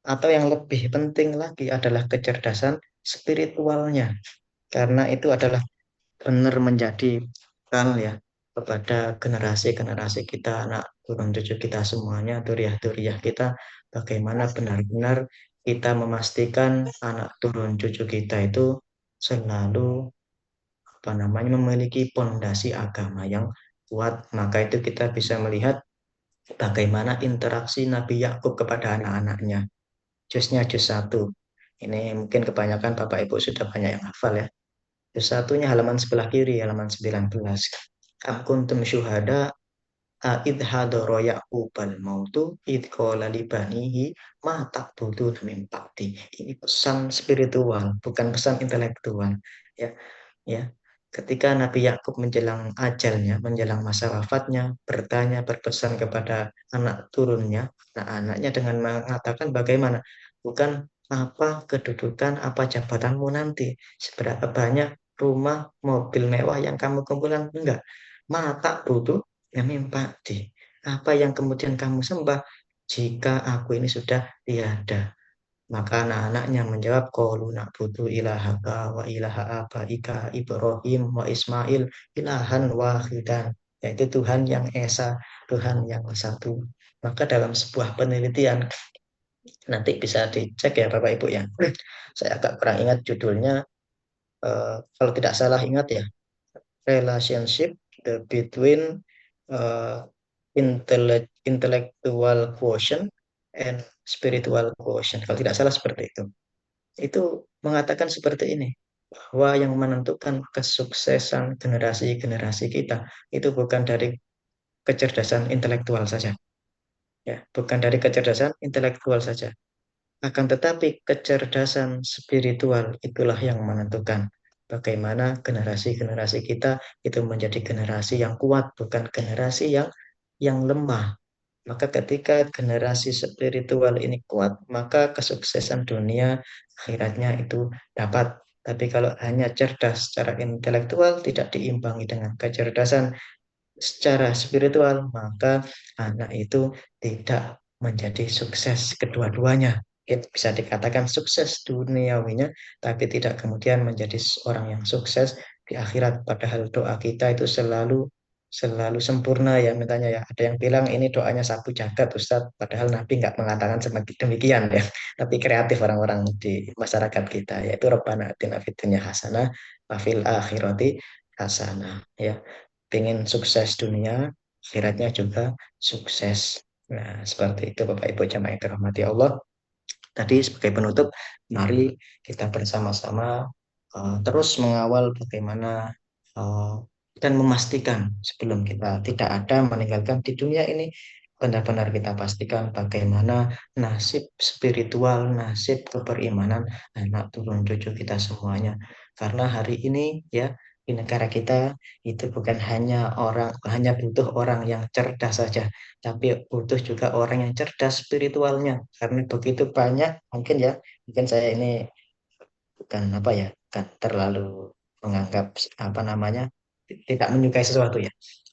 atau yang lebih penting lagi adalah kecerdasan spiritualnya, karena itu adalah benar menjadi bekal, ya, kepada generasi-generasi kita, anak turun cucu kita semuanya, duriah-duriah kita, bagaimana benar-benar kita memastikan anak turun cucu kita itu selalu apa namanya memiliki pondasi agama yang kuat. Maka itu kita bisa melihat bagaimana interaksi Nabi Yakub kepada anak-anaknya. Jusnya juz 1. Ini mungkin kebanyakan Bapak Ibu sudah banyak yang hafal, ya. Juz 1-nya halaman sebelah kiri, halaman 19. Am kuntum syuhada id hadara Ya'qubal mautu id qala li banihi ma ta'buduna min ba'di. Ini pesan spiritual, bukan pesan intelektual, ya. Ya, ketika Nabi Yakub menjelang ajalnya, menjelang masa wafatnya, bertanya, berpesan kepada anak turunnya, anak-anaknya dengan mengatakan bagaimana? Bukan apa kedudukan, apa jabatanmu nanti, seberapa banyak rumah, mobil mewah yang kamu kumpulkan, enggak. Mata butuh yang di apa yang kemudian kamu sembah jika aku ini sudah tiada. Maka anak-anaknya menjawab, qalu na'budu ilahaka wa ilaha abaika Ibrahim wa Ismail ilahan wahidan, yaitu Tuhan yang esa, Tuhan yang satu. Maka dalam sebuah penelitian, nanti bisa dicek, ya Bapak Ibu, ya. Saya agak kurang ingat judulnya, kalau tidak salah ingat, ya, relationship between uh, intellectual quotient and spiritual quotient. Kalau tidak salah seperti itu mengatakan seperti ini, bahwa yang menentukan kesuksesan generasi-generasi kita itu bukan dari kecerdasan intelektual saja, ya, bukan dari kecerdasan intelektual saja, akan tetapi kecerdasan spiritual itulah yang menentukan bagaimana generasi-generasi kita itu menjadi generasi yang kuat, bukan generasi yang lemah. Maka ketika generasi spiritual ini kuat, maka kesuksesan dunia akhiratnya itu dapat. Tapi kalau hanya cerdas secara intelektual, tidak diimbangi dengan kecerdasan secara spiritual, maka anak itu tidak menjadi sukses kedua-duanya. Itu bisa dikatakan sukses duniawinya, tapi tidak kemudian menjadi orang yang sukses di akhirat. Padahal doa kita itu selalu selalu sempurna, ya, mintanya, ya. Ada yang bilang ini doanya sapu jagat, Ustadz. Padahal Nabi nggak mengatakan demikian, ya. Tapi kreatif orang-orang di masyarakat kita, yaitu Rabbana atina fid dunya hasanah wa fil akhirati hasanah, ya. Pengen sukses dunia, akhiratnya juga sukses. Nah, seperti itu Bapak Ibu jamaah yang dirahmati Allah. Tadi sebagai penutup, mari kita bersama-sama terus mengawal bagaimana dan memastikan sebelum kita tidak ada meninggalkan di dunia ini, benar-benar kita pastikan bagaimana nasib spiritual, nasib keberimanan anak turun cucu kita semuanya. Karena hari ini ya di negara kita itu bukan hanya butuh orang yang cerdas saja, tapi butuh juga orang yang cerdas spiritualnya. Karena begitu banyak, mungkin saya ini bukan apa ya, bukan terlalu menganggap apa namanya tidak menyukai sesuatu ya.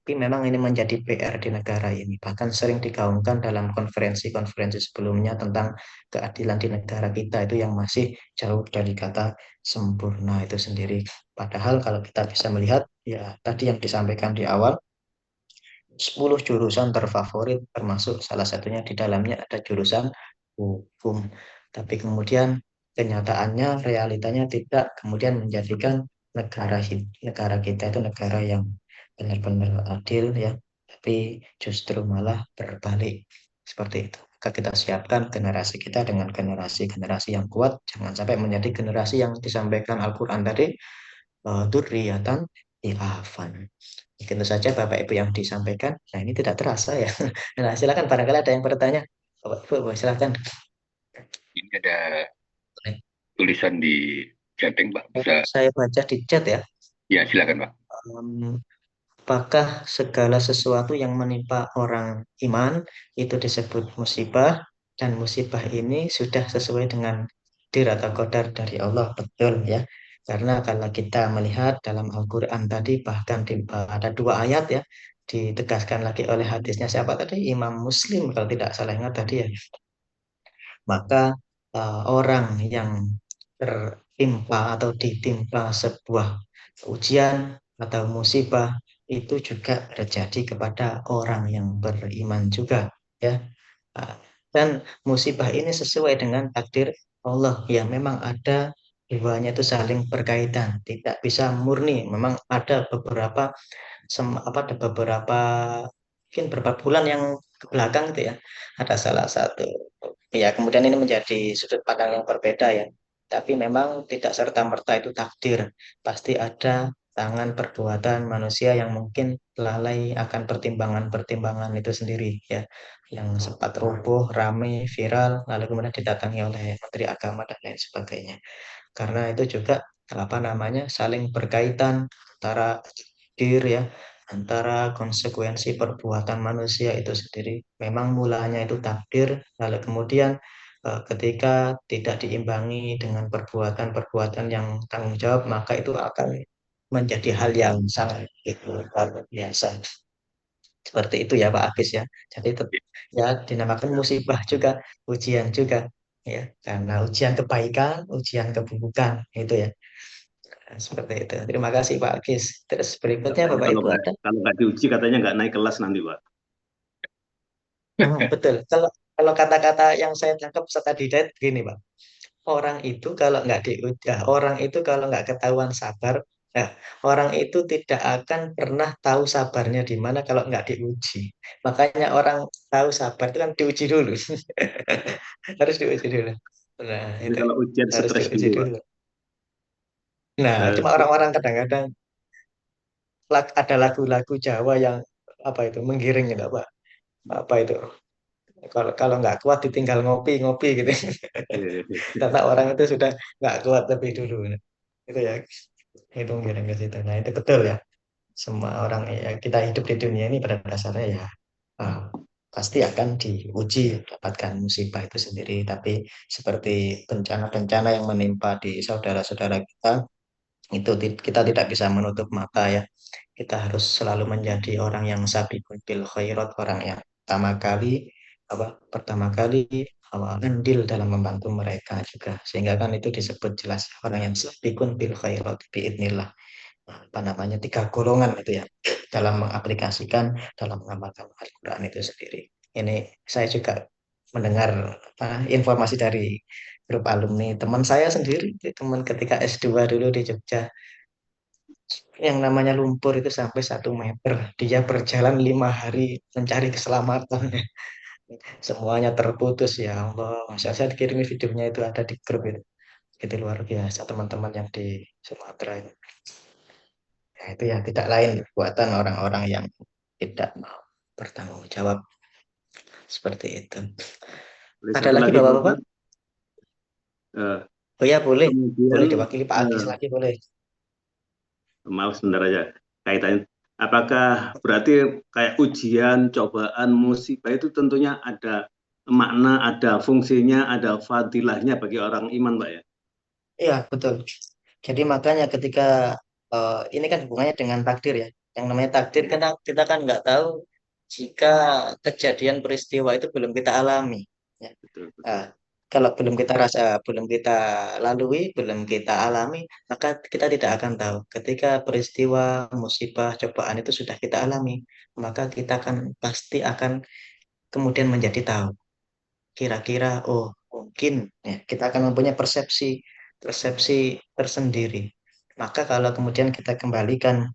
Tapi memang ini menjadi PR di negara ini. Bahkan sering digaungkan dalam konferensi-konferensi sebelumnya tentang keadilan di negara kita itu yang masih jauh dari kata sempurna itu sendiri. Padahal kalau kita bisa melihat ya tadi yang disampaikan di awal 10 jurusan terfavorit termasuk salah satunya di dalamnya ada jurusan hukum. Tapi kemudian kenyataannya realitanya tidak kemudian menjadikan negara kita itu negara yang benar-benar adil ya, tapi justru malah berbalik seperti itu. Maka kita siapkan generasi kita dengan generasi-generasi yang kuat, jangan sampai menjadi generasi yang disampaikan Al-Quran tadi, dzurriyyatan dha'afan. Itu saja Bapak Ibu yang disampaikan. Nah, ini tidak terasa ya. Nah, silakan barangkali ada yang bertanya. Bapak Ibu, silakan. Ini ada tulisan di chatting, Pak. Bisa, Saya baca di chat ya. ya silakan, Pak. Apakah segala sesuatu yang menimpa orang iman itu disebut musibah dan musibah ini sudah sesuai dengan takdir atau qadar dari Allah? Betul ya. Karena kalau kita melihat dalam Al-Quran tadi bahkan ada 2 ayat ya ditegaskan lagi oleh hadisnya siapa tadi? Imam Muslim kalau tidak salah ingat tadi ya. Maka orang yang tertimpa atau ditimpa sebuah ujian atau musibah itu juga terjadi kepada orang yang beriman juga ya. Ah, dan musibah ini sesuai dengan takdir Allah yang memang ada keduanya itu saling berkaitan, tidak bisa murni. Memang ada ada beberapa mungkin beberapa bulan yang ke belakang itu ya ada salah satu ya kemudian ini menjadi sudut pandang yang berbeda ya, tapi memang tidak serta-merta itu takdir, pasti ada tangan perbuatan manusia yang mungkin lalai akan pertimbangan-pertimbangan itu sendiri ya, yang sempat roboh, rame, viral, lalu kemudian didatangi oleh Menteri Agama dan lain sebagainya. Karena itu juga apa namanya saling berkaitan antara takdir ya, antara konsekuensi perbuatan manusia itu sendiri. Memang mulanya itu takdir, lalu kemudian ketika tidak diimbangi dengan perbuatan-perbuatan yang tanggung jawab, maka itu akan menjadi hal yang sangat luar biasa. Seperti itu ya Pak Agis ya. Jadi ya dinamakan musibah juga, ujian juga ya. Karena ujian kebaikan, ujian keburukan itu ya. Nah, seperti itu. Terima kasih Pak Agis. Terus berikutnya Katanya Bapak kalau Ibu nggak ada? kalau nggak diuji katanya nggak naik kelas nanti, Pak. Betul. Kalau kata-kata yang saya tangkap tadi begini Pak. Orang itu kalau nggak diuji, orang itu kalau nggak ketahuan sabar, nah, orang itu tidak akan pernah tahu sabarnya di mana kalau nggak diuji. Makanya orang tahu sabar itu kan diuji dulu. Harus diuji dulu. Nah, Ini itu kalau ujian harus stres diuji dulu, Pak. dulu. Nah, Eh, cuma orang-orang kadang-kadang ada lagu-lagu Jawa yang apa itu menggiring gitu, Pak. Apa itu? Kalau kalau nggak kuat ditinggal ngopi-ngopi gitu. Karena orang itu sudah nggak kuat lebih dulu. Nah, itu ya, itu menggiring ke situ. Nah, itu betul ya. Semua orang ya kita hidup di dunia ini pada dasarnya ya ah, pasti akan diuji dapatkan musibah itu sendiri. Tapi seperti bencana-bencana yang menimpa di saudara-saudara kita itu kita tidak bisa menutup mata ya. Kita harus selalu menjadi orang yang sabiqun bil khairat, orang yang pertama kali andil dalam membantu mereka juga. Sehingga kan itu disebut jelas orang yang sabiqun bil khairat biidnillah. Apa namanya 3 golongan itu ya dalam mengaplikasikan dalam mengamalkan Al-Quran itu sendiri. Ini saya juga mendengar informasi dari grup alumni teman saya sendiri, teman ketika S2 dulu di Jogja, yang namanya lumpur itu sampai 1 meter. Dia berjalan 5 hari mencari keselamatan. Semuanya terputus ya Allah. Saya kirimi videonya itu ada di grup itu. Itu luar biasa teman-teman yang di Sumatera itu. Ya, itu ya tidak lain buatan orang-orang yang tidak mau bertanggung jawab. seperti itu. Boleh Ada satu lagi lagi Pak Bapak-Bapak? Ustadz. Eh, Oh ya, boleh. Boleh kemudian diwakili Pak Agis lagi, boleh. maaf sebentar aja kaitannya. Apakah berarti kayak ujian, cobaan, musibah itu tentunya ada makna, ada fungsinya, ada fadilahnya bagi orang iman, Pak ya? Iya, betul. Jadi makanya ketika ini kan hubungannya dengan takdir ya. Yang namanya takdir kita kan nggak tahu jika kejadian peristiwa itu belum kita alami. Ya. Betul, betul. Nah, kalau belum kita rasa, belum kita lalui, belum kita alami, maka kita tidak akan tahu. Ketika peristiwa, musibah, cobaan itu sudah kita alami, maka kita akan pasti akan kemudian menjadi tahu. Kira-kira, oh mungkin ya, kita akan mempunyai persepsi persepsi tersendiri. Maka kalau kemudian kita kembalikan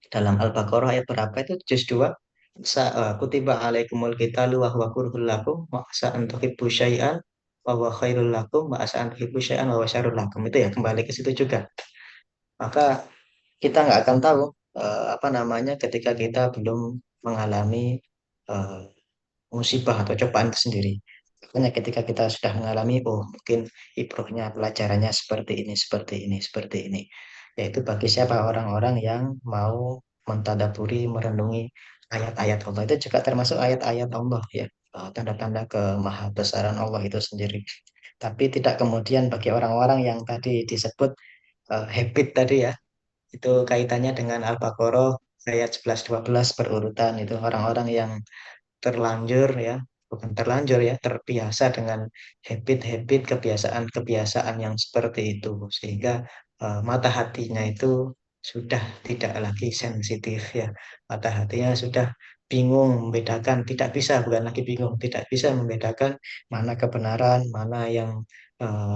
dalam Al-Baqarah ayat berapa itu juz 2 kutiba alaikumul qitalu wa huwa kurhul lakum wa asa an tuhibbu syai'an wa huwa khairul lakum wa asa an tuhibbu syai'an wa huwa syarrul lakum, itu ya kembali ke situ juga. Maka kita nggak akan tahu apa namanya ketika kita belum mengalami eh, musibah atau cobaan itu sendiri. Makanya ketika kita sudah mengalami, oh mungkin ibrohnya, pelajarannya seperti ini, seperti ini, seperti ini. Yaitu bagi siapa orang-orang yang mau mentadaburi, merenungi ayat-ayat Allah. Itu juga termasuk ayat-ayat Allah ya. Tanda-tanda kemahabesaran Allah itu sendiri. Tapi tidak kemudian bagi orang-orang yang tadi disebut habit tadi ya, itu kaitannya dengan Al-Baqarah ayat 11-12 berurutan, itu orang-orang yang terlanjur ya, bukan terlanjur ya, terbiasa dengan habit-habit, kebiasaan-kebiasaan yang seperti itu, sehingga mata hatinya itu sudah tidak lagi sensitif ya, mata hatinya sudah bingung membedakan, tidak bisa, bukan lagi bingung, tidak bisa membedakan mana kebenaran, mana yang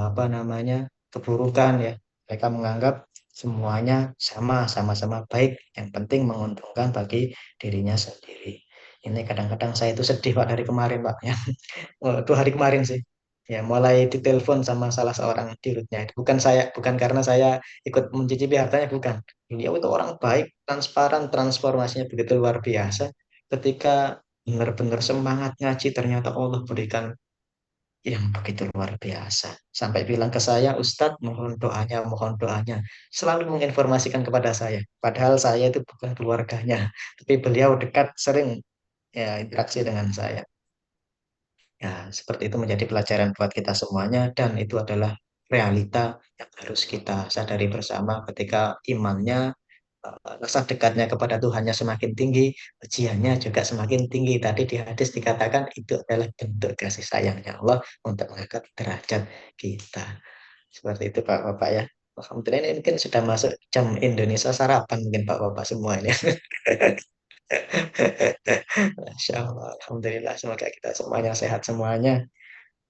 apa namanya, keburukan ya. Mereka menganggap semuanya sama-sama baik, yang penting menguntungkan bagi dirinya sendiri. Ini kadang-kadang saya itu sedih Pak dari kemarin Pak ya. Oh, itu hari kemarin sih. Ya, mulai ditelepon sama salah seorang dirutnya. Bukan saya, bukan karena saya ikut mencicipi hartanya, bukan. Beliau itu orang baik, transparan, transformasinya begitu luar biasa. Ketika benar-benar semangat ngaji, ternyata Allah berikan yang begitu luar biasa. Sampai bilang ke saya, Ustadz, mohon doanya, mohon doanya. Selalu menginformasikan kepada saya. Padahal saya itu bukan keluarganya. Tapi beliau dekat, sering ya interaksi dengan saya. Ya, seperti itu menjadi pelajaran buat kita semuanya dan itu adalah realita yang harus kita sadari bersama ketika imannya, rasa dekatnya kepada Tuhannya semakin tinggi, ujiannya juga semakin tinggi. Tadi di hadis dikatakan itu adalah bentuk kasih sayangnya Allah untuk mengangkat derajat kita. Seperti itu Pak Bapak ya. Alhamdulillah ini mungkin sudah masuk jam Indonesia sarapan mungkin Pak Bapak semua ini. Masya Allah, Alhamdulillah, semoga kita semuanya sehat semuanya.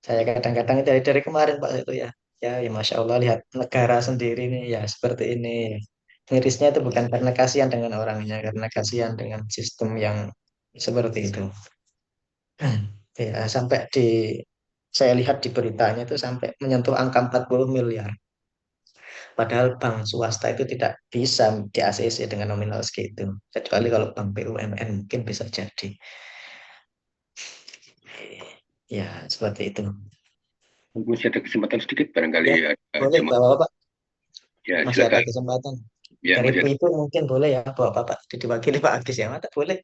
Saya kadang-kadang dari kemarin Pak itu ya, ya Masya Allah lihat negara sendiri nih ya seperti ini. Mirisnya itu bukan karena kasihan dengan orangnya, karena kasihan dengan sistem yang seperti itu. Ya, sampai saya lihat di beritanya itu sampai menyentuh angka 40 miliar. Padahal bank swasta itu tidak bisa di ACC dengan nominal segitu. Kecuali kalau bank BUMN mungkin bisa jadi. Ya, seperti itu. Masih ada kesempatan sedikit barangkali Ya, ada boleh jemaah. Bapak-Bapak. Ya, Masih ada silakan. kesempatan. Ya, Dari masih ada. ibu-ibu mungkin boleh ya, Bapak-Bapak. Diwakili Pak Agis ya, mata boleh.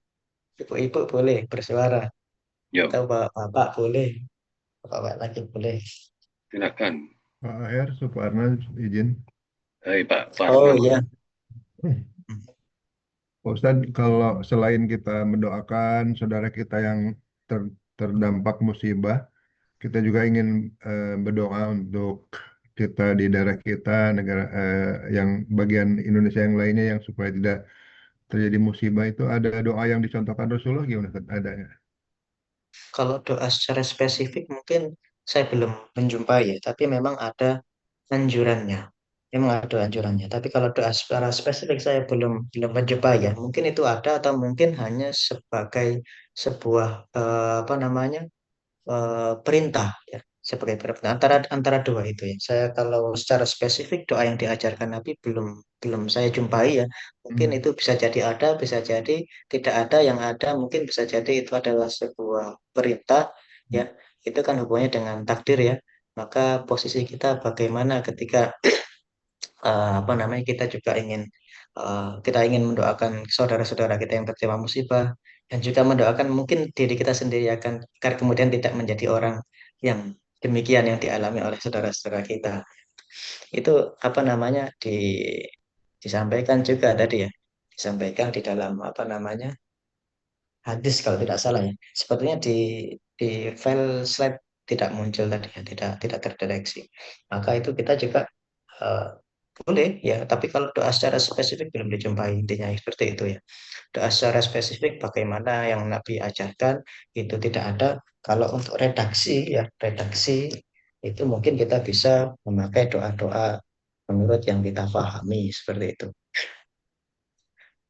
Ibu-ibu boleh bersuara. Yo, Atau Bapak-Bapak boleh. Bapak lagi boleh. silakan. Pak AR, Suparna izin. Hai Pak Oh Farna. iya. Pak Ustadz, kalau selain kita mendoakan saudara kita yang terdampak musibah, kita juga ingin berdoa untuk kita di daerah kita, negara yang bagian Indonesia yang lainnya yang supaya tidak terjadi musibah itu ada doa yang dicontohkan Rasulullah gimana Ustadz? Ada nggak? Kalau doa secara spesifik mungkin saya belum menjumpai ya, tapi memang ada anjurannya. Memang ada anjurannya. Tapi kalau doa secara spesifik saya belum belum menjumpai ya. Mungkin itu ada atau mungkin hanya sebagai sebuah apa namanya, perintah ya, sebagai perintah antara antara dua itu ya. Saya kalau secara spesifik doa yang diajarkan Nabi belum belum saya jumpai ya. Mungkin Hmm. itu bisa jadi ada, bisa jadi tidak ada. Yang ada mungkin bisa jadi itu adalah sebuah perintah ya. Itu kan hubungannya dengan takdir ya. Maka posisi kita bagaimana ketika apa namanya kita juga ingin kita ingin mendoakan saudara-saudara kita yang tertimpa musibah dan juga mendoakan mungkin diri kita sendiri akan agar kemudian tidak menjadi orang yang demikian yang dialami oleh saudara-saudara kita. Itu apa namanya disampaikan juga tadi ya, disampaikan di dalam apa namanya hadis kalau tidak salah ya. Sepertinya di file slide tidak muncul tadi ya, tidak terdeteksi. Maka itu kita juga eh, boleh ya, tapi kalau doa secara spesifik belum dijumpai, intinya seperti itu ya. Doa secara spesifik bagaimana yang Nabi ajarkan itu tidak ada. Kalau untuk redaksi ya, redaksi itu mungkin kita bisa memakai doa-doa menurut yang kita pahami seperti itu.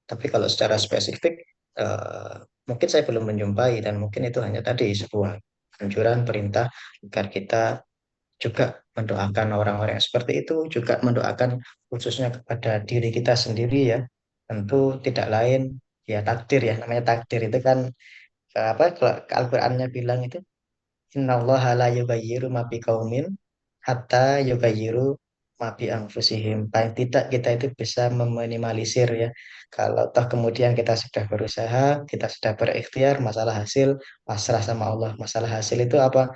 Tapi kalau secara spesifik eh, mungkin saya belum menjumpai dan mungkin itu hanya tadi sebuah anjuran perintah agar kita juga mendoakan orang-orang yang seperti itu, juga mendoakan khususnya kepada diri kita sendiri ya. Tentu tidak lain ya takdir ya, namanya takdir itu kan apa kalau Al-Qur'annya bilang itu innallaha la yughayyiru ma biqaumin hatta yughayyiru ma bi anfusihim. Paling tidak kita itu bisa meminimalisir ya. Kalau toh kemudian kita sudah berusaha, kita sudah berikhtiar, masalah hasil pasrah sama Allah. Masalah hasil itu apa?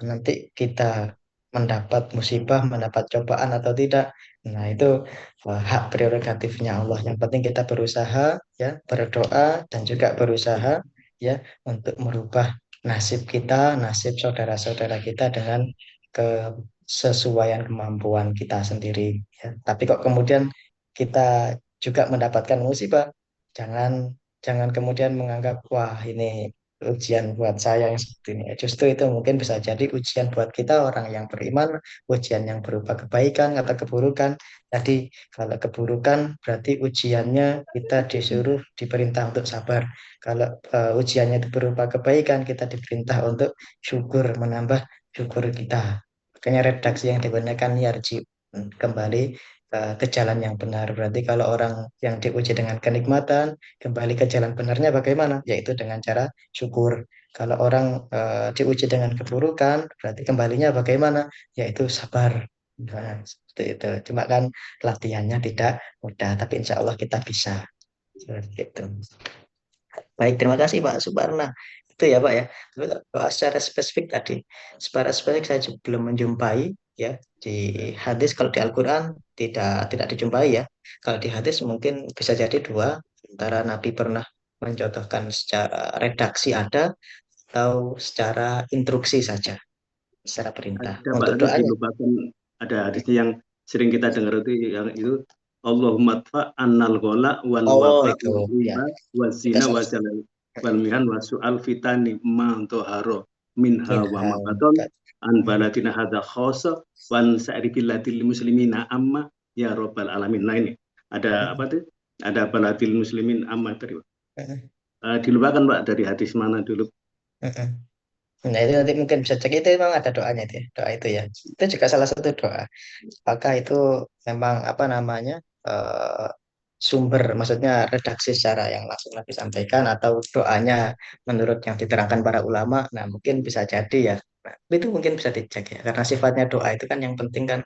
Nanti kita mendapat musibah, mendapat cobaan atau tidak. Nah, itu hak prerogatifnya Allah. Yang penting kita berusaha ya, berdoa dan juga berusaha ya untuk merubah nasib kita, nasib saudara-saudara kita dengan kesesuaian kemampuan kita sendiri. Ya. Tapi kok kemudian kita juga mendapatkan musibah, jangan jangan kemudian menganggap wah ini ujian buat saya yang seperti ini. Justru itu mungkin bisa jadi ujian buat kita orang yang beriman, ujian yang berupa kebaikan atau keburukan. Jadi kalau keburukan berarti ujiannya kita disuruh diperintah untuk sabar. Kalau ujiannya itu berupa kebaikan, kita diperintah untuk syukur, menambah syukur kita. Makanya redaksi yang digunakan yarji kembali ke jalan yang benar. Berarti kalau orang yang diuji dengan kenikmatan, kembali ke jalan benarnya bagaimana? Yaitu dengan cara syukur. Kalau orang diuji dengan keburukan, berarti kembalinya bagaimana? Yaitu sabar. Nah, seperti itu. Cuma kan latihannya tidak mudah, tapi insya Allah kita bisa. Seperti itu. Baik, terima kasih Pak Subarna. Itu ya Pak ya. Tapi kalau secara spesifik tadi, secara spesifik saya juga belum menjumpai ya di hadis. Kalau di Al-Quran tidak dijumpai ya. Kalau di hadis mungkin bisa jadi dua, antara Nabi pernah mencontohkan secara redaksi ada atau secara instruksi saja, secara perintah. Ada Pak, Untuk itu doanya, dilupakan. Ada hadisnya yang sering kita dengar itu, yang itu Allahumma tfa annal ghala wal oh waba itu wal ya riba wal kita zina wal sama jalal wal mihan wa su'al fitani ma toharo minha wa minha. makaton an baladina hadza khosa wan sa'ri billatil muslimina amma ya rabbal alamin. Nah ini ada apa tuh? Ada baladil muslimin amma tadi. Dilupakan Pak, dari hadis mana dulu? Nah itu nanti mungkin bisa cek itu memang ada doanya itu ya, doa itu ya. Itu juga salah satu doa. Apakah itu memang apa namanya eh, sumber, maksudnya redaksi secara yang langsung Nabi sampaikan atau doanya menurut yang diterangkan para ulama? Nah mungkin bisa jadi ya. Nah, itu mungkin bisa dicek ya, karena sifatnya doa itu kan yang penting kan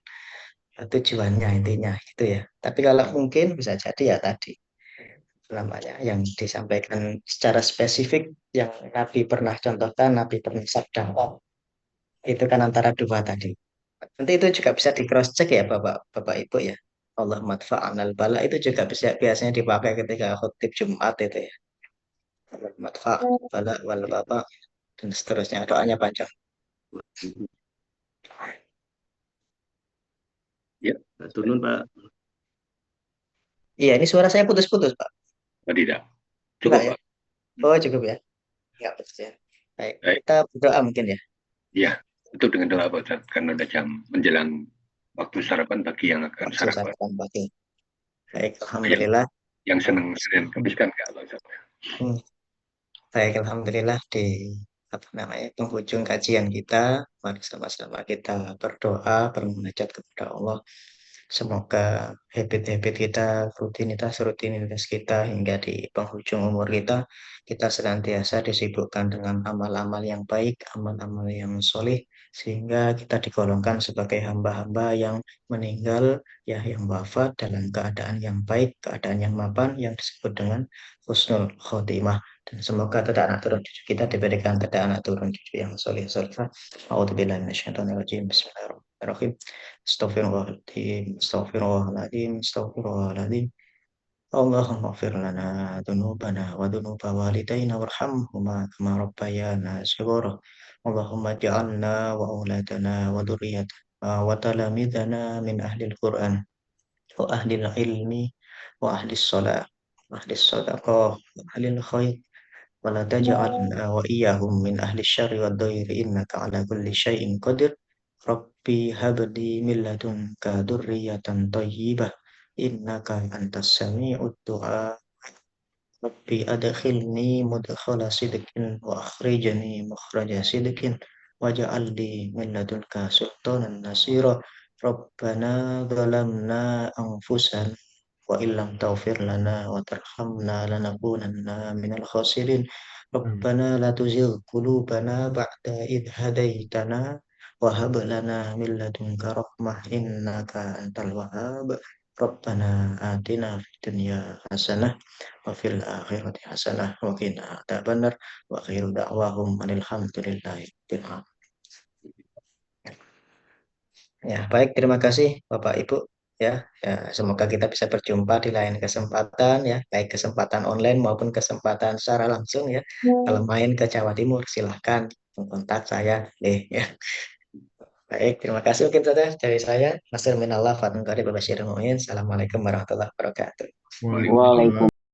tujuannya intinya gitu ya. Tapi kalau mungkin bisa jadi ya tadi namanya yang disampaikan secara spesifik yang Nabi pernah contohkan, Nabi pernah sabdakan itu kan antara dua tadi. Nanti itu juga bisa di cross check ya Bapak Ibu ya. Allah madfa'anal bala itu juga bisa biasanya dipakai ketika khutbah Jumat itu ya. Allah madfa' bala wal baba dan seterusnya doanya panjang. Ya, turun Pak. Iya, ini suara saya putus-putus Pak. Tidak. Enggak Cukup, ya? Pak. Oh cukup ya. Enggak putus ya. Baik, Baik. kita berdoa mungkin ya. Ya, itu dengan doa Pak Ustadz, karena udah jam menjelang waktu sarapan pagi yang akan Waktu sarapan. sarapan pagi. Baik, Yang, alhamdulillah. yang senang Senin Kamis kan Kak Allah Ustadz. Hmm. Baik, alhamdulillah di apa namanya penghujung kajian kita, mari sama-sama kita berdoa, bermunajat kepada Allah. Semoga habit-habit kita, rutinitas kita hingga di penghujung umur kita senantiasa disibukkan dengan amal-amal yang baik, amal-amal yang solih, sehingga kita digolongkan sebagai hamba-hamba yang meninggal, ya yang wafat dalam keadaan yang baik, keadaan yang mapan, yang disebut dengan husnul khotimah. Dan semoga tidak anak turun cucu kita diberikan tidak anak turun cucu yang solih solihah. A'udzubillahi minasyaitonirrajim. Bismillahirrahmanirrahim. Astaghfirullahaladzim, astaghfirullahaladzim, astaghfirullahaladzim. Allahumma ighfir lana dzunubana wa dzunuba walidayna warhamhuma kama rabbayana shighara. Allahumma ij'alna wa auladana wa dzurriyyatana wa talamidana min ahlil Qur'an wa ahlil ilmi wa ahlis salat wa ahlis sadaqah wa ahlil khair wa la taj'alna wa iyyahum min ahlis syarri wad dhairi innaka ala kulli syai'in qadir. Rabbi habli min ladunka dzurriyyatan thayyibah innaka antas sami'ud du'a. Rabbi adkhilni mudkhala sidqin wa akhrijni mukhraja sidqin waj'al li min ladunka sultanan nasira. Rabbana zalamna anfusana wa illam taghfir lana wa tarhamna lanakunanna minal khasirin. Rabbana la tuzigh qulubana ba'da idh hadaitana wa hab lana min ladunka rahmah innaka antal wahhab. Rabbana atina fid dunya hasanah wa fil akhirati hasanah wa qina adzabannar wa akhiru da'wahum alhamdulillahi rabbil alamin. Ya, baik, terima kasih Bapak Ibu. Ya, semoga kita bisa berjumpa di lain kesempatan ya, baik kesempatan online maupun kesempatan secara langsung ya. Kalau main ke Jawa Timur silahkan kontak saya deh ya. Baik, terima kasih mungkin saja dari saya. Nasir minallah, Fatun Qarib, Basyirul Mu'min. Assalamualaikum warahmatullahi wabarakatuh. Waalaikumsalam.